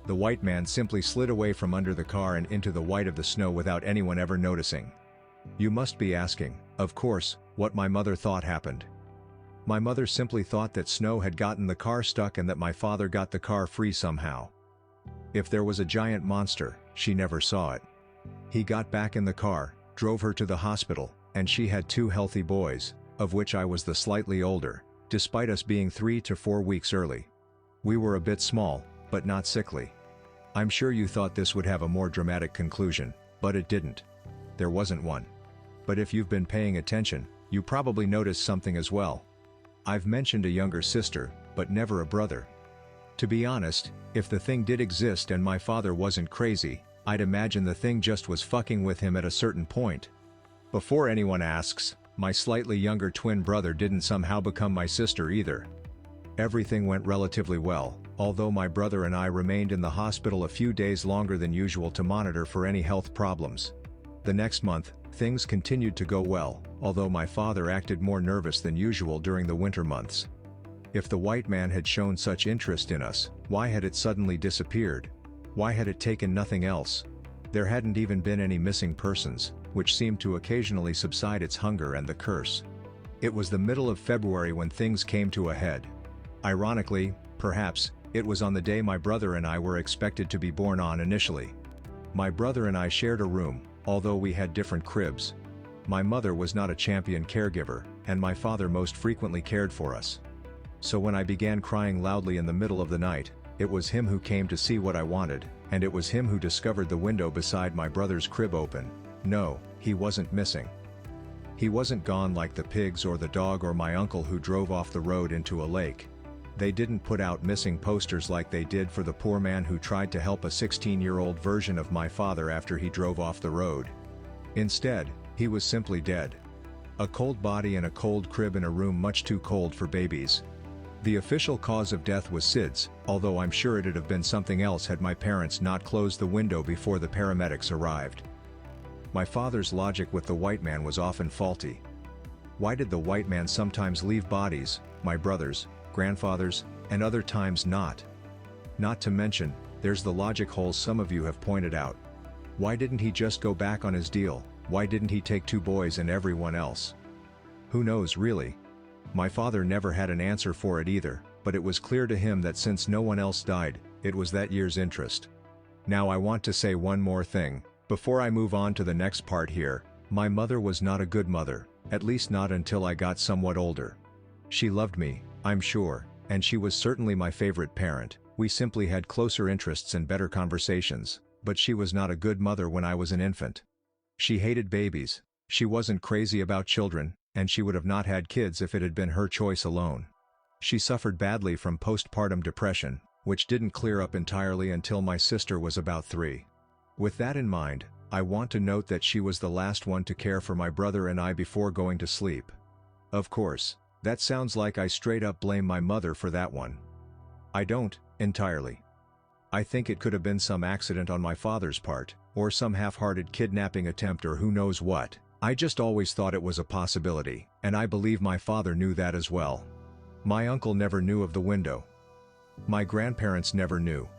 The white man simply slid away from under the car and into the white of the snow without anyone ever noticing. You must be asking, of course, what my mother thought happened. My mother simply thought that snow had gotten the car stuck and that my father got the car free somehow. If there was a giant monster, she never saw it. He got back in the car, drove her to the hospital, and she had 2 healthy boys, of which I was the slightly older, despite us being 3 to 4 weeks early. We were a bit small, but not sickly. I'm sure you thought this would have a more dramatic conclusion, but it didn't. There wasn't one. But if you've been paying attention, you probably noticed something as well. I've mentioned a younger sister, but never a brother. To be honest, if the thing did exist and my father wasn't crazy, I'd imagine the thing just was fucking with him at a certain point. Before anyone asks, my slightly younger twin brother didn't somehow become my sister either. Everything went relatively well, although my brother and I remained in the hospital a few days longer than usual to monitor for any health problems. The next month, things continued to go well, although my father acted more nervous than usual during the winter months. If the white man had shown such interest in us, why had it suddenly disappeared? Why had it taken nothing else? There hadn't even been any missing persons, which seemed to occasionally subside its hunger and the curse. It was the middle of February when things came to a head. Ironically, perhaps, it was on the day my brother and I were expected to be born on initially. My brother and I shared a room, although we had different cribs. My mother was not a champion caregiver, and my father most frequently cared for us. So when I began crying loudly in the middle of the night, it was him who came to see what I wanted, and it was him who discovered the window beside my brother's crib open. No, he wasn't missing. He wasn't gone like the pigs or the dog or my uncle who drove off the road into a lake. They didn't put out missing posters like they did for the poor man who tried to help a 16-year-old version of my father after he drove off the road. Instead, he was simply dead. A cold body in a cold crib in a room much too cold for babies. The official cause of death was SIDS, although I'm sure it'd have been something else had my parents not closed the window before the paramedics arrived. My father's logic with the white man was often faulty. Why did the white man sometimes leave bodies, my brothers, grandfathers, and other times not? Not to mention, there's the logic holes some of you have pointed out. Why didn't he just go back on his deal? Why didn't he take 2 boys and everyone else? Who knows really? My father never had an answer for it either, but it was clear to him that since no one else died, it was that year's interest. Now I want to say one more thing, before I move on to the next part here. My mother was not a good mother, at least not until I got somewhat older. She loved me, I'm sure, and she was certainly my favorite parent. We simply had closer interests and better conversations, but she was not a good mother when I was an infant. She hated babies, she wasn't crazy about children, and she would have not had kids if it had been her choice alone. She suffered badly from postpartum depression, which didn't clear up entirely until my sister was about 3. With that in mind, I want to note that she was the last one to care for my brother and I before going to sleep. Of course, that sounds like I straight up blame my mother for that one. I don't, entirely. I think it could have been some accident on my father's part, or some half-hearted kidnapping attempt or who knows what. I just always thought it was a possibility, and I believe my father knew that as well. My uncle never knew of the window. My grandparents never knew.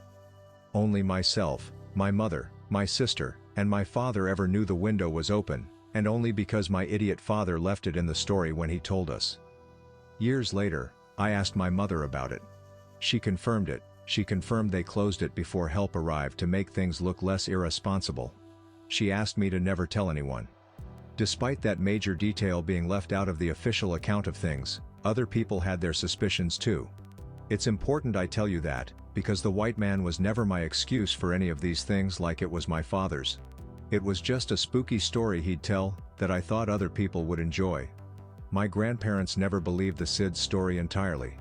Only myself, my mother, my sister, and my father ever knew the window was open, and only because my idiot father left it in the story when he told us. Years later, I asked my mother about it. She confirmed it. She confirmed they closed it before help arrived to make things look less irresponsible. She asked me to never tell anyone. Despite that major detail being left out of the official account of things, other people had their suspicions too. It's important I tell you that, because the white man was never my excuse for any of these things like it was my father's. It was just a spooky story he'd tell, that I thought other people would enjoy. My grandparents never believed the SIDS story entirely.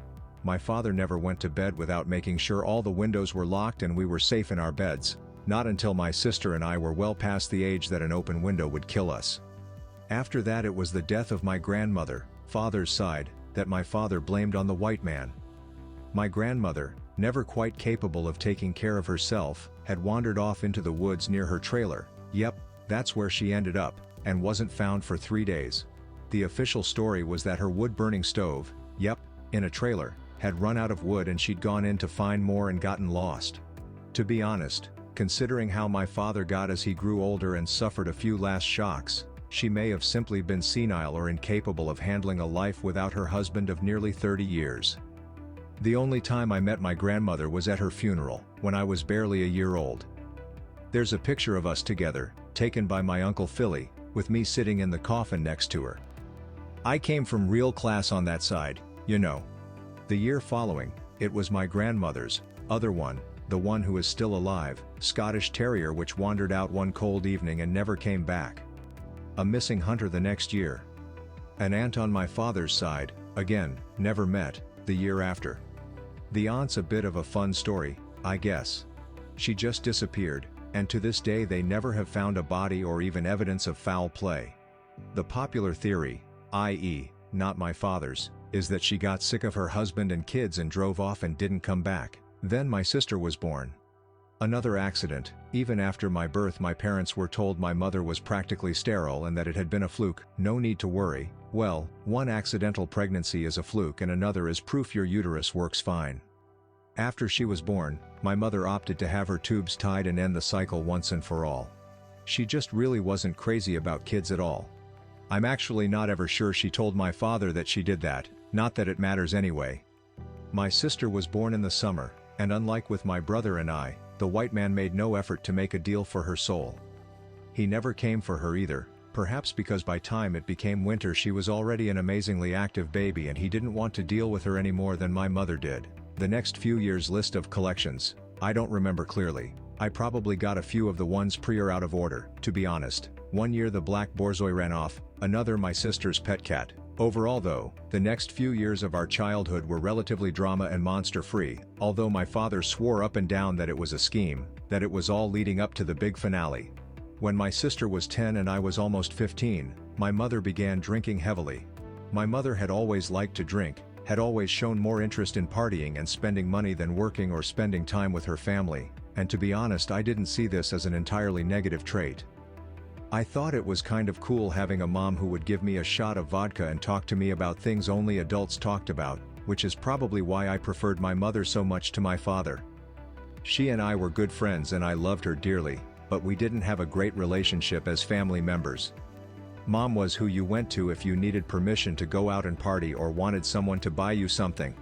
My father never went to bed without making sure all the windows were locked and we were safe in our beds, not until my sister and I were well past the age that an open window would kill us. After that it was the death of my grandmother, father's side, that my father blamed on the white man. My grandmother, never quite capable of taking care of herself, had wandered off into the woods near her trailer. Yep, that's where she ended up, and wasn't found for 3 days. The official story was that her wood-burning stove, yep, in a trailer, had run out of wood and she'd gone in to find more and gotten lost. To be honest, considering how my father got as he grew older and suffered a few last shocks, she may have simply been senile or incapable of handling a life without her husband of nearly 30 years. The only time I met my grandmother was at her funeral, when I was barely a year old. There's a picture of us together, taken by my Uncle Philly, with me sitting in the coffin next to her. I came from real class on that side, you know. The year following, it was my grandmother's other one, the one who is still alive, Scottish Terrier which wandered out one cold evening and never came back. A missing hunter the next year. An aunt on my father's side, again, never met, the year after. The aunt's a bit of a fun story, I guess. She just disappeared, and to this day they never have found a body or even evidence of foul play. The popular theory, i.e., not my father's, is that she got sick of her husband and kids and drove off and didn't come back. Then my sister was born. Another accident. Even after my birth, my parents were told my mother was practically sterile and that it had been a fluke. No need to worry. Well, one accidental pregnancy is a fluke and another is proof your uterus works fine. After she was born, my mother opted to have her tubes tied and end the cycle once and for all. She just really wasn't crazy about kids at all. I'm actually not ever sure she told my father that she did that, not that it matters anyway. My sister was born in the summer, and unlike with my brother and I, the white man made no effort to make a deal for her soul. He never came for her either, perhaps because by time it became winter she was already an amazingly active baby and he didn't want to deal with her any more than my mother did. The next few years' list of collections, I don't remember clearly. I probably got a few of the ones pre or out of order, to be honest. One year the black borzoi ran off, another my sister's pet cat. Overall though, the next few years of our childhood were relatively drama and monster-free, although my father swore up and down that it was a scheme, that it was all leading up to the big finale. When my sister was 10 and I was almost 15, my mother began drinking heavily. My mother had always liked to drink, had always shown more interest in partying and spending money than working or spending time with her family, and to be honest I didn't see this as an entirely negative trait. I thought it was kind of cool having a mom who would give me a shot of vodka and talk to me about things only adults talked about, which is probably why I preferred my mother so much to my father. She and I were good friends and I loved her dearly, but we didn't have a great relationship as family members. Mom was who you went to if you needed permission to go out and party or wanted someone to buy you something.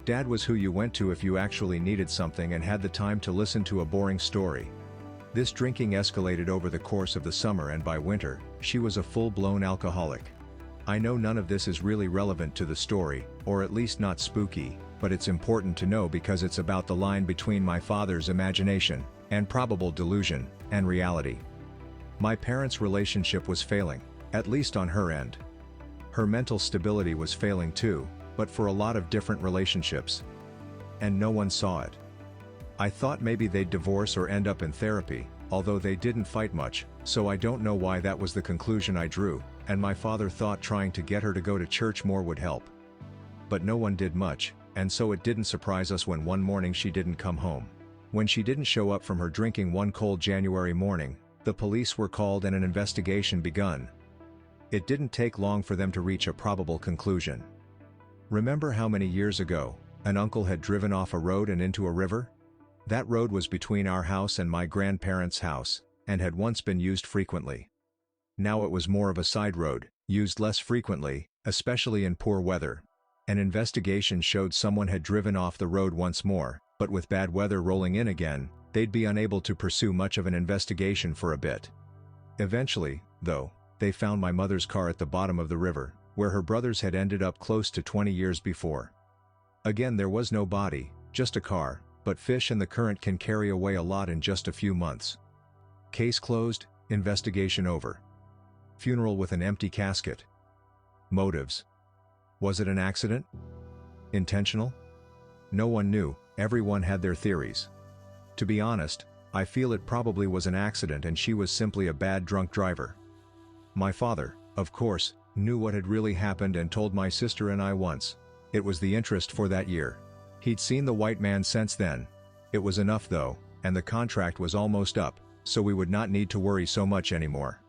Dad was who you went to if you actually needed something and had the time to listen to a boring story. This drinking escalated over the course of the summer and by winter, she was a full-blown alcoholic. I know none of this is really relevant to the story, or at least not spooky, but it's important to know because it's about the line between my father's imagination, and probable delusion, and reality. My parents' relationship was failing, at least on her end. Her mental stability was failing too, but for a lot of different relationships. And no one saw it. I thought maybe they'd divorce or end up in therapy, although they didn't fight much, so I don't know why that was the conclusion I drew, and my father thought trying to get her to go to church more would help. But no one did much, and so it didn't surprise us when one morning she didn't come home. When she didn't show up from her drinking one cold January morning, the police were called and an investigation begun. It didn't take long for them to reach a probable conclusion. Remember how many years ago, an uncle had driven off a road and into a river? That road was between our house and my grandparents' house, and had once been used frequently. Now it was more of a side road, used less frequently, especially in poor weather. An investigation showed someone had driven off the road once more, but with bad weather rolling in again, they'd be unable to pursue much of an investigation for a bit. Eventually, though, they found my mother's car at the bottom of the river, where her brothers had ended up close to 20 years before. Again, there was no body, just a car, but fish and the current can carry away a lot in just a few months. Case closed, investigation over. Funeral with an empty casket. Motives. Was it an accident? Intentional? No one knew, everyone had their theories. To be honest, I feel it probably was an accident and she was simply a bad drunk driver. My father, of course, knew what had really happened and told my sister and I once. It was the interest for that year. He'd seen the white man since then. It was enough though, and the contract was almost up, so we would not need to worry so much anymore.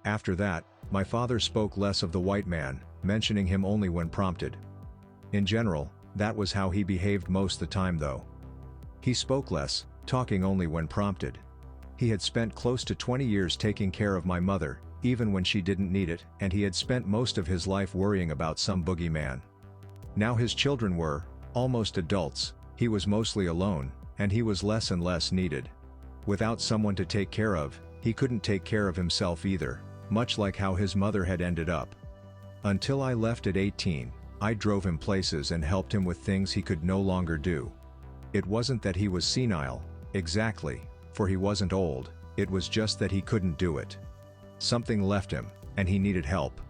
After that, my father spoke less of the white man, mentioning him only when prompted. In general, that was how he behaved most the time though. He spoke less, talking only when prompted. He had spent close to 20 years taking care of my mother, even when she didn't need it, and he had spent most of his life worrying about some boogeyman. Now his children were almost adults, he was mostly alone, and he was less and less needed. Without someone to take care of, he couldn't take care of himself either, much like how his mother had ended up. Until I left at 18, I drove him places and helped him with things he could no longer do. It wasn't that he was senile, exactly, for he wasn't old, it was just that he couldn't do it. Something left him, and he needed help.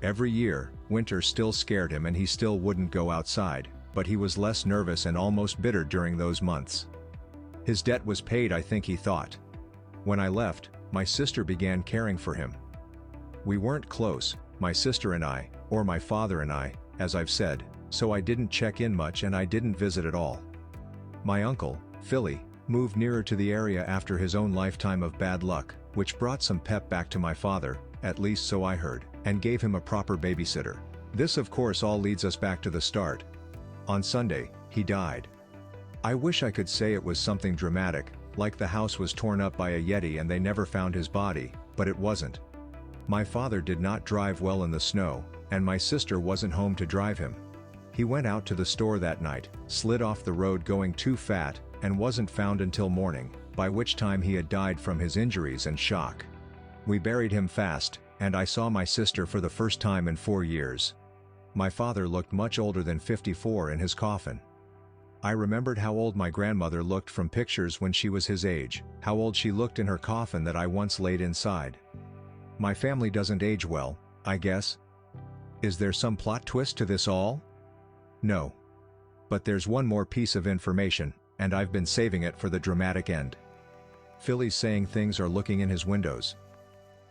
Every year, winter still scared him and he still wouldn't go outside, but he was less nervous and almost bitter during those months. His debt was paid, I think he thought. When I left, my sister began caring for him. We weren't close, my sister and I, or my father and I, as I've said, so I didn't check in much and I didn't visit at all. My uncle, Philly, moved nearer to the area after his own lifetime of bad luck, which brought some pep back to my father, at least so I heard, and gave him a proper babysitter. This of course all leads us back to the start. On Sunday, he died. I wish I could say it was something dramatic, like the house was torn up by a Yeti and they never found his body, but it wasn't. My father did not drive well in the snow, and my sister wasn't home to drive him. He went out to the store that night, slid off the road going too fat, and wasn't found until morning, by which time he had died from his injuries and shock. We buried him fast, and I saw my sister for the first time in 4 years. My father looked much older than 54 in his coffin. I remembered how old my grandmother looked from pictures when she was his age, how old she looked in her coffin that I once laid inside. My family doesn't age well, I guess. Is there some plot twist to this all? No. But there's one more piece of information, and I've been saving it for the dramatic end. Philly's saying things are looking in his windows.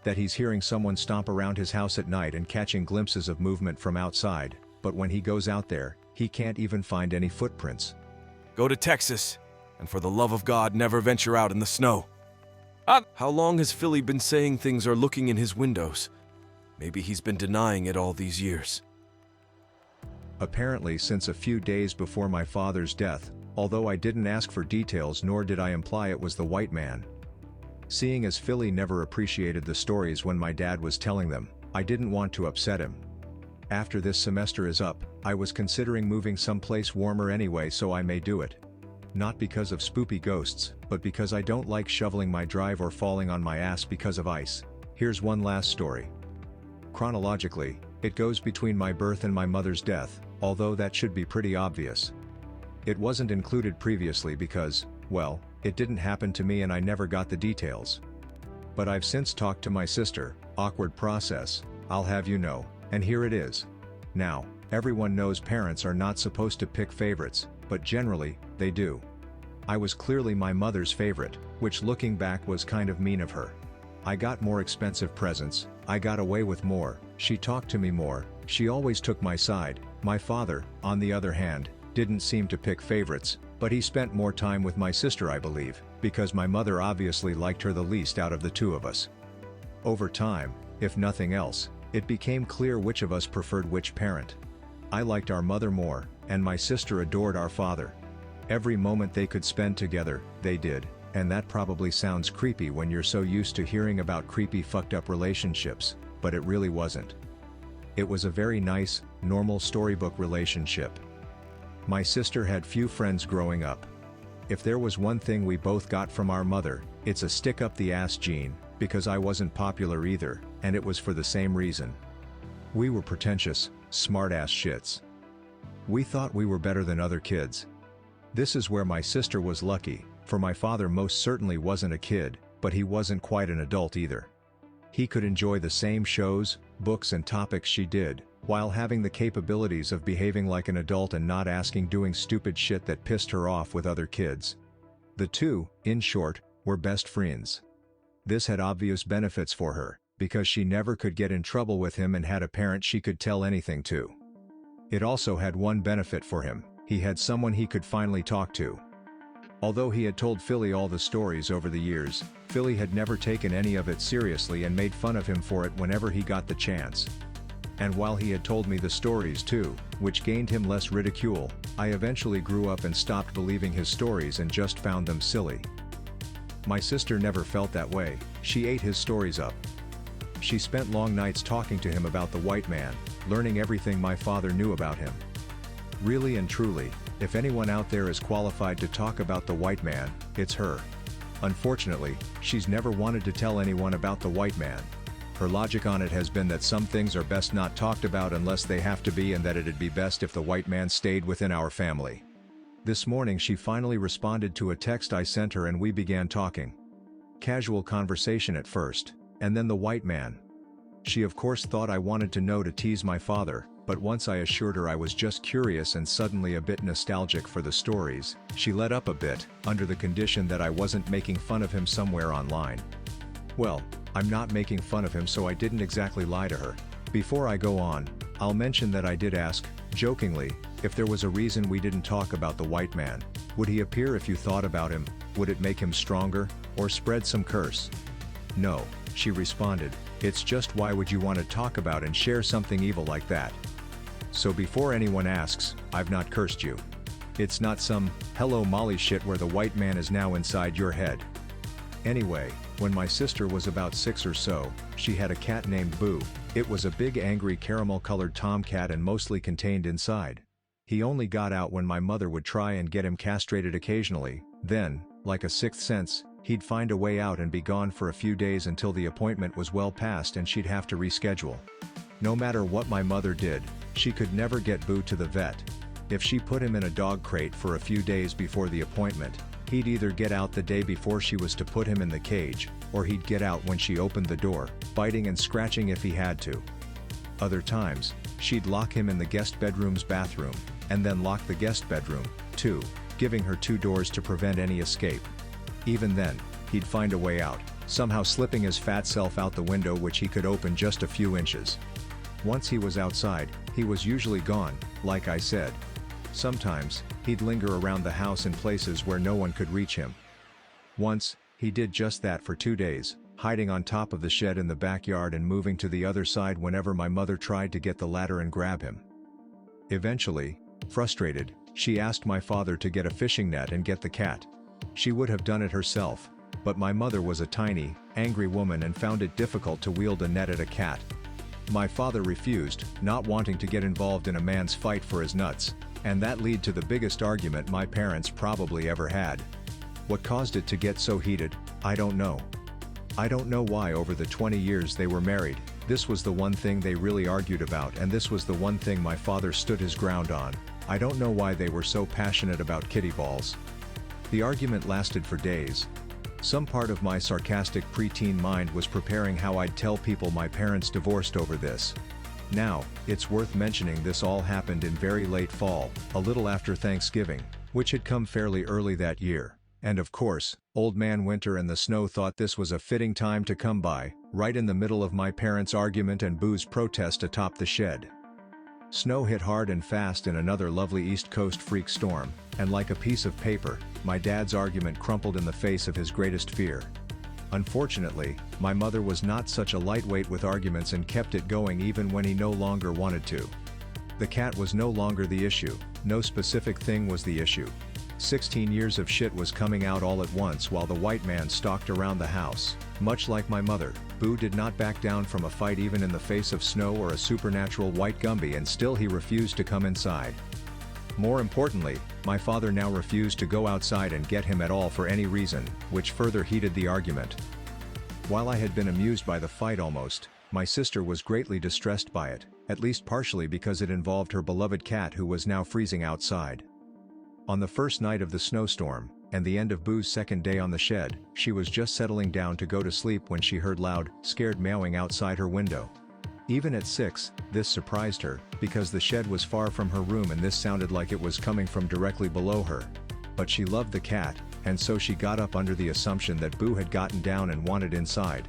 That he's hearing someone stomp around his house at night and catching glimpses of movement from outside, but when he goes out there, he can't even find any footprints. Go to Texas, and for the love of God, never venture out in the snow. How long has Philly been saying things are looking in his windows? Maybe he's been denying it all these years. Apparently since a few days before my father's death, although I didn't ask for details nor did I imply it was the white man. Seeing as Philly never appreciated the stories when my dad was telling them, I didn't want to upset him. After this semester is up, I was considering moving someplace warmer anyway, so I may do it. Not because of spoopy ghosts, but because I don't like shoveling my drive or falling on my ass because of ice. Here's one last story. Chronologically, it goes between my birth and my mother's death, although that should be pretty obvious. It wasn't included previously because, well, it didn't happen to me and I never got the details. But I've since talked to my sister, awkward process, I'll have you know, and here it is. Now, everyone knows parents are not supposed to pick favorites, but generally, they do. I was clearly my mother's favorite, which looking back was kind of mean of her. I got more expensive presents, I got away with more, she talked to me more, she always took my side. My father, on the other hand, didn't seem to pick favorites, but he spent more time with my sister I believe, because my mother obviously liked her the least out of the two of us. Over time, if nothing else, it became clear which of us preferred which parent. I liked our mother more, and my sister adored our father. Every moment they could spend together, they did, and that probably sounds creepy when you're so used to hearing about creepy fucked up relationships, but it really wasn't. It was a very nice, normal storybook relationship. My sister had few friends growing up. If there was one thing we both got from our mother, it's a stick-up-the-ass gene, because I wasn't popular either, and it was for the same reason. We were pretentious, smart-ass shits. We thought we were better than other kids. This is where my sister was lucky, for my father most certainly wasn't a kid, but he wasn't quite an adult either. He could enjoy the same shows, books and topics she did, while having the capabilities of behaving like an adult and not doing stupid shit that pissed her off with other kids. The two, in short, were best friends. This had obvious benefits for her, because she never could get in trouble with him and had a parent she could tell anything to. It also had one benefit for him, he had someone he could finally talk to. Although he had told Philly all the stories over the years, Philly had never taken any of it seriously and made fun of him for it whenever he got the chance. And while he had told me the stories too, which gained him less ridicule, I eventually grew up and stopped believing his stories and just found them silly. My sister never felt that way, she ate his stories up. She spent long nights talking to him about the white man, learning everything my father knew about him. Really and truly, if anyone out there is qualified to talk about the white man, it's her. Unfortunately, she's never wanted to tell anyone about the white man. Her logic on it has been that some things are best not talked about unless they have to be, and that it'd be best if the white man stayed within our family. This morning she finally responded to a text I sent her and we began talking. Casual conversation at first, and then the white man. She of course thought I wanted to know to tease my father, but once I assured her I was just curious and suddenly a bit nostalgic for the stories, she let up a bit, under the condition that I wasn't making fun of him somewhere online. Well, I'm not making fun of him, so I didn't exactly lie to her. Before I go on, I'll mention that I did ask, jokingly, if there was a reason we didn't talk about the white man, Would he appear if you thought about him? Would it make him stronger, or spread some curse? No, she responded, it's just why would you want to talk about and share something evil like that? So before anyone asks, I've not cursed you. It's not some, hello Molly shit where the white man is now inside your head. Anyway, when my sister was about 6 or so, she had a cat named Boo. It was a big angry caramel-colored tomcat and mostly contained inside. He only got out when my mother would try and get him castrated occasionally, then, like a sixth sense, he'd find a way out and be gone for a few days until the appointment was well past and she'd have to reschedule. No matter what my mother did, she could never get Boo to the vet. If she put him in a dog crate for a few days before the appointment, he'd either get out the day before she was to put him in the cage, or he'd get out when she opened the door, biting and scratching if he had to. Other times, she'd lock him in the guest bedroom's bathroom, and then lock the guest bedroom, too, giving her 2 doors to prevent any escape. Even then, he'd find a way out, somehow slipping his fat self out the window which he could open just a few inches. Once he was outside, he was usually gone, like I said. Sometimes, he'd linger around the house in places where no one could reach him. Once, he did just that for 2 days, hiding on top of the shed in the backyard and moving to the other side whenever my mother tried to get the ladder and grab him. Eventually, frustrated, she asked my father to get a fishing net and get the cat. She would have done it herself, but my mother was a tiny, angry woman and found it difficult to wield a net at a cat. My father refused, not wanting to get involved in a man's fight for his nuts, and that led to the biggest argument my parents probably ever had. What caused it to get so heated, I don't know. I don't know why over the 20 years they were married, this was the one thing they really argued about and this was the one thing my father stood his ground on. I don't know why they were so passionate about kitty balls. The argument lasted for days. Some part of my sarcastic preteen mind was preparing how I'd tell people my parents divorced over this. Now, it's worth mentioning this all happened in very late fall, a little after Thanksgiving, which had come fairly early that year. And of course, Old Man Winter and the snow thought this was a fitting time to come by, right in the middle of my parents' argument and Boo's protest atop the shed. Snow hit hard and fast in another lovely East Coast freak storm, and like a piece of paper, my dad's argument crumpled in the face of his greatest fear. Unfortunately, my mother was not such a lightweight with arguments and kept it going even when he no longer wanted to. The cat was no longer the issue, no specific thing was the issue. 16 years of shit was coming out all at once while the white man stalked around the house. Much like my mother, Boo did not back down from a fight even in the face of snow or a supernatural white Gumby, and still he refused to come inside. More importantly, my father now refused to go outside and get him at all for any reason, which further heated the argument. While I had been amused by the fight almost, my sister was greatly distressed by it, at least partially because it involved her beloved cat who was now freezing outside. On the first night of the snowstorm, and the end of Boo's second day on the shed, she was just settling down to go to sleep when she heard loud, scared meowing outside her window. Even at 6, this surprised her, because the shed was far from her room and this sounded like it was coming from directly below her. But she loved the cat, and so she got up under the assumption that Boo had gotten down and wanted inside.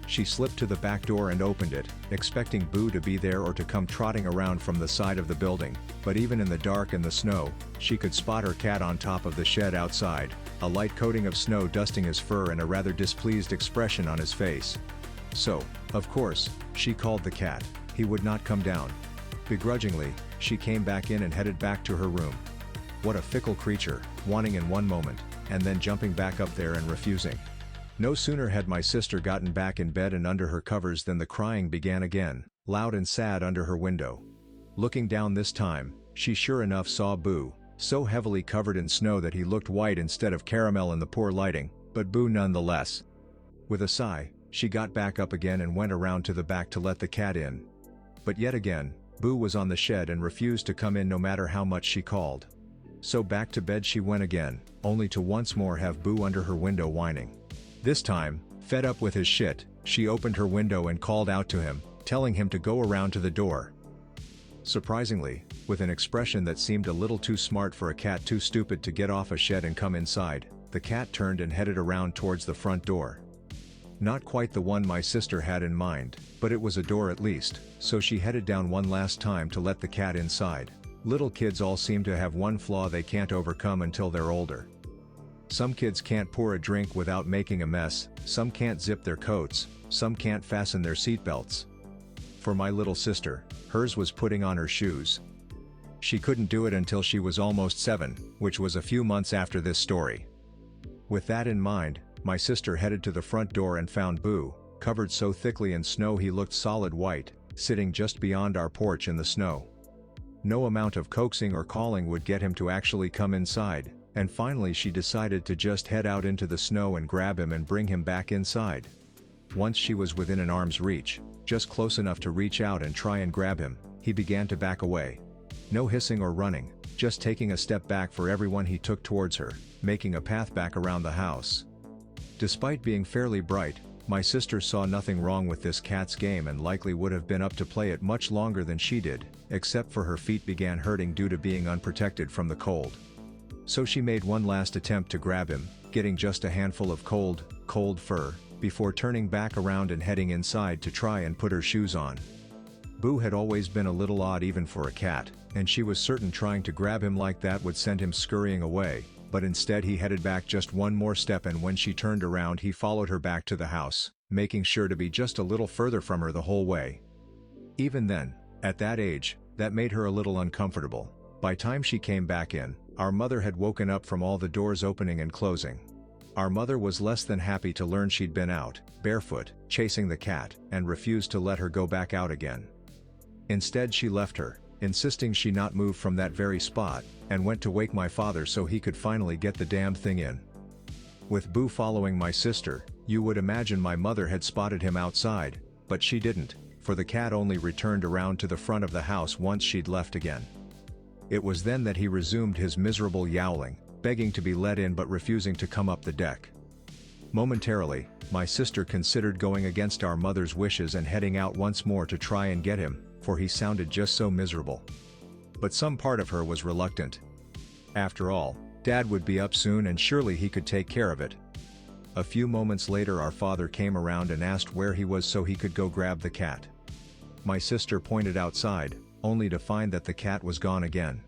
She slipped to the back door and opened it, expecting Boo to be there or to come trotting around from the side of the building, but even in the dark and the snow, she could spot her cat on top of the shed outside, a light coating of snow dusting his fur and a rather displeased expression on his face. So, of course, she called the cat. He would not come down. Begrudgingly, she came back in and headed back to her room. What a fickle creature, wanting in one moment, and then jumping back up there and refusing. No sooner had my sister gotten back in bed and under her covers than the crying began again, loud and sad under her window. Looking down this time, she sure enough saw Boo, so heavily covered in snow that he looked white instead of caramel in the poor lighting, but Boo nonetheless. With a sigh, she got back up again and went around to the back to let the cat in. But yet again, Boo was on the shed and refused to come in no matter how much she called. So back to bed she went again, only to once more have Boo under her window whining. This time, fed up with his shit, she opened her window and called out to him, telling him to go around to the door. Surprisingly, with an expression that seemed a little too smart for a cat too stupid to get off a shed and come inside, the cat turned and headed around towards the front door. Not quite the one my sister had in mind, but it was a door at least, so she headed down one last time to let the cat inside. Little kids all seem to have one flaw they can't overcome until they're older. Some kids can't pour a drink without making a mess, some can't zip their coats, some can't fasten their seatbelts. For my little sister, hers was putting on her shoes. She couldn't do it until she was almost 7, which was a few months after this story. With that in mind, my sister headed to the front door and found Boo, covered so thickly in snow he looked solid white, sitting just beyond our porch in the snow. No amount of coaxing or calling would get him to actually come inside, and finally she decided to just head out into the snow and grab him and bring him back inside. Once she was within an arm's reach, just close enough to reach out and try and grab him, he began to back away. No hissing or running, just taking a step back for everyone he took towards her, making a path back around the house. Despite being fairly bright, my sister saw nothing wrong with this cat's game and likely would have been up to play it much longer than she did, except for her feet began hurting due to being unprotected from the cold. So she made one last attempt to grab him, getting just a handful of cold fur, before turning back around and heading inside to try and put her shoes on. Boo had always been a little odd even for a cat, and she was certain trying to grab him like that would send him scurrying away, but instead he headed back just one more step, and when she turned around he followed her back to the house, making sure to be just a little further from her the whole way. Even then, at that age, that made her a little uncomfortable. By time she came back in, our mother had woken up from all the doors opening and closing. Our mother was less than happy to learn she'd been out, barefoot, chasing the cat, and refused to let her go back out again. Instead she left her, insisting she not move from that very spot, and went to wake my father so he could finally get the damn thing in. With Boo following my sister, you would imagine my mother had spotted him outside, but she didn't, for the cat only returned around to the front of the house once she'd left again. It was then that he resumed his miserable yowling, begging to be let in but refusing to come up the deck. Momentarily, my sister considered going against our mother's wishes and heading out once more to try and get him, for he sounded just so miserable. But some part of her was reluctant. After all, Dad would be up soon and surely he could take care of it. A few moments later our father came around and asked where he was so he could go grab the cat. My sister pointed outside, only to find that the cat was gone again.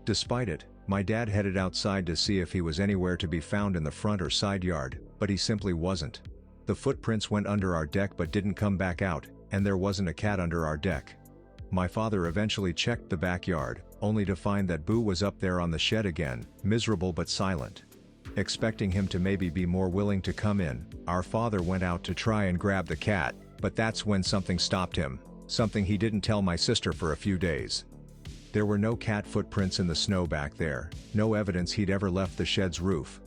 Despite it, my dad headed outside to see if he was anywhere to be found in the front or side yard, but he simply wasn't. The footprints went under our deck but didn't come back out, and there wasn't a cat under our deck. My father eventually checked the backyard, only to find that Boo was up there on the shed again, miserable but silent. Expecting him to maybe be more willing to come in, our father went out to try and grab the cat, but that's when something stopped him, something he didn't tell my sister for a few days. There were no cat footprints in the snow back there, no evidence he'd ever left the shed's roof.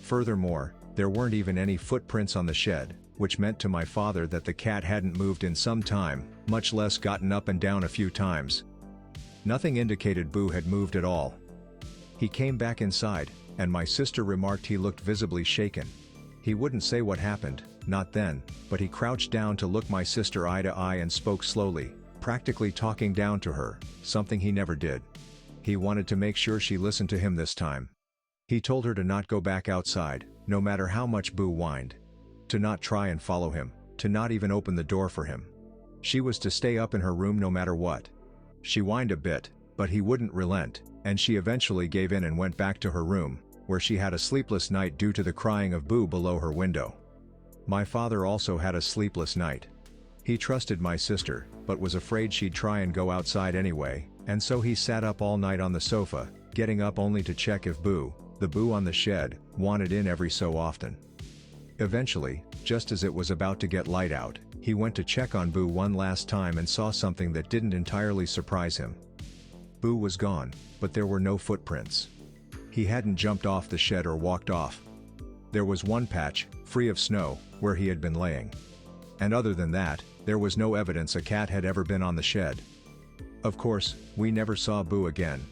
Furthermore, there weren't even any footprints on the shed, which meant to my father that the cat hadn't moved in some time, much less gotten up and down a few times. Nothing indicated Boo had moved at all. He came back inside, and my sister remarked he looked visibly shaken. He wouldn't say what happened, not then, but he crouched down to look my sister eye to eye and spoke slowly, practically talking down to her, something he never did. He wanted to make sure she listened to him this time. He told her to not go back outside, no matter how much Boo whined. To not try and follow him, to not even open the door for him. She was to stay up in her room no matter what. She whined a bit, but he wouldn't relent, and she eventually gave in and went back to her room, where she had a sleepless night due to the crying of Boo below her window. My father also had a sleepless night. He trusted my sister, but was afraid she'd try and go outside anyway, and so he sat up all night on the sofa, getting up only to check if Boo, the Boo on the shed, wanted in every so often. Eventually, just as it was about to get light out, he went to check on Boo one last time and saw something that didn't entirely surprise him. Boo was gone, but there were no footprints. He hadn't jumped off the shed or walked off. There was one patch, free of snow, where he had been laying. And other than that, there was no evidence a cat had ever been on the shed. Of course, we never saw Boo again.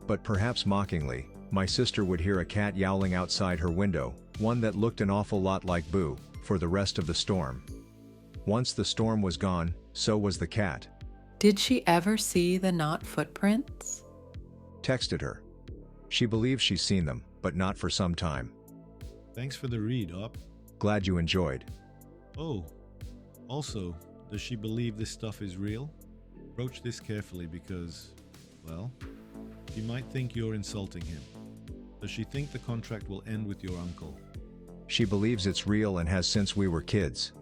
But perhaps mockingly, my sister would hear a cat yowling outside her window, one that looked an awful lot like Boo, for the rest of the storm. Once the storm was gone, so was the cat. Did she ever see the not footprints? Texted her. She believes she's seen them, but not for some time. Thanks for the read, Up. Glad you enjoyed. Oh, also, does she believe this stuff is real? Approach this carefully because, Well, she might think you're insulting him. Does she think the contract will end with your uncle? She believes it's real and has since we were kids.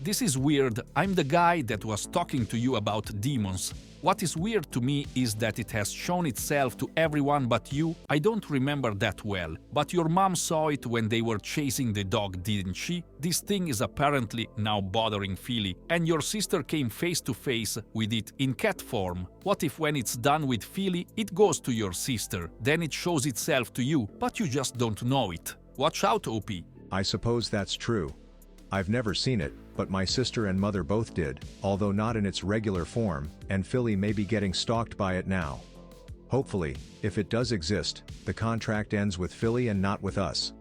This is weird. I'm the guy that was talking to you about demons. What is weird to me is that it has shown itself to everyone but you. I don't remember that well, but your mom saw it when they were chasing the dog, didn't she? This thing is apparently now bothering Philly, and your sister came face to face with it in cat form. What if when it's done with Philly, it goes to your sister, then it shows itself to you, but you just don't know it? Watch out, OP. I suppose that's true. I've never seen it, but my sister and mother both did, although not in its regular form, and Philly may be getting stalked by it now. Hopefully, if it does exist, the contract ends with Philly and not with us.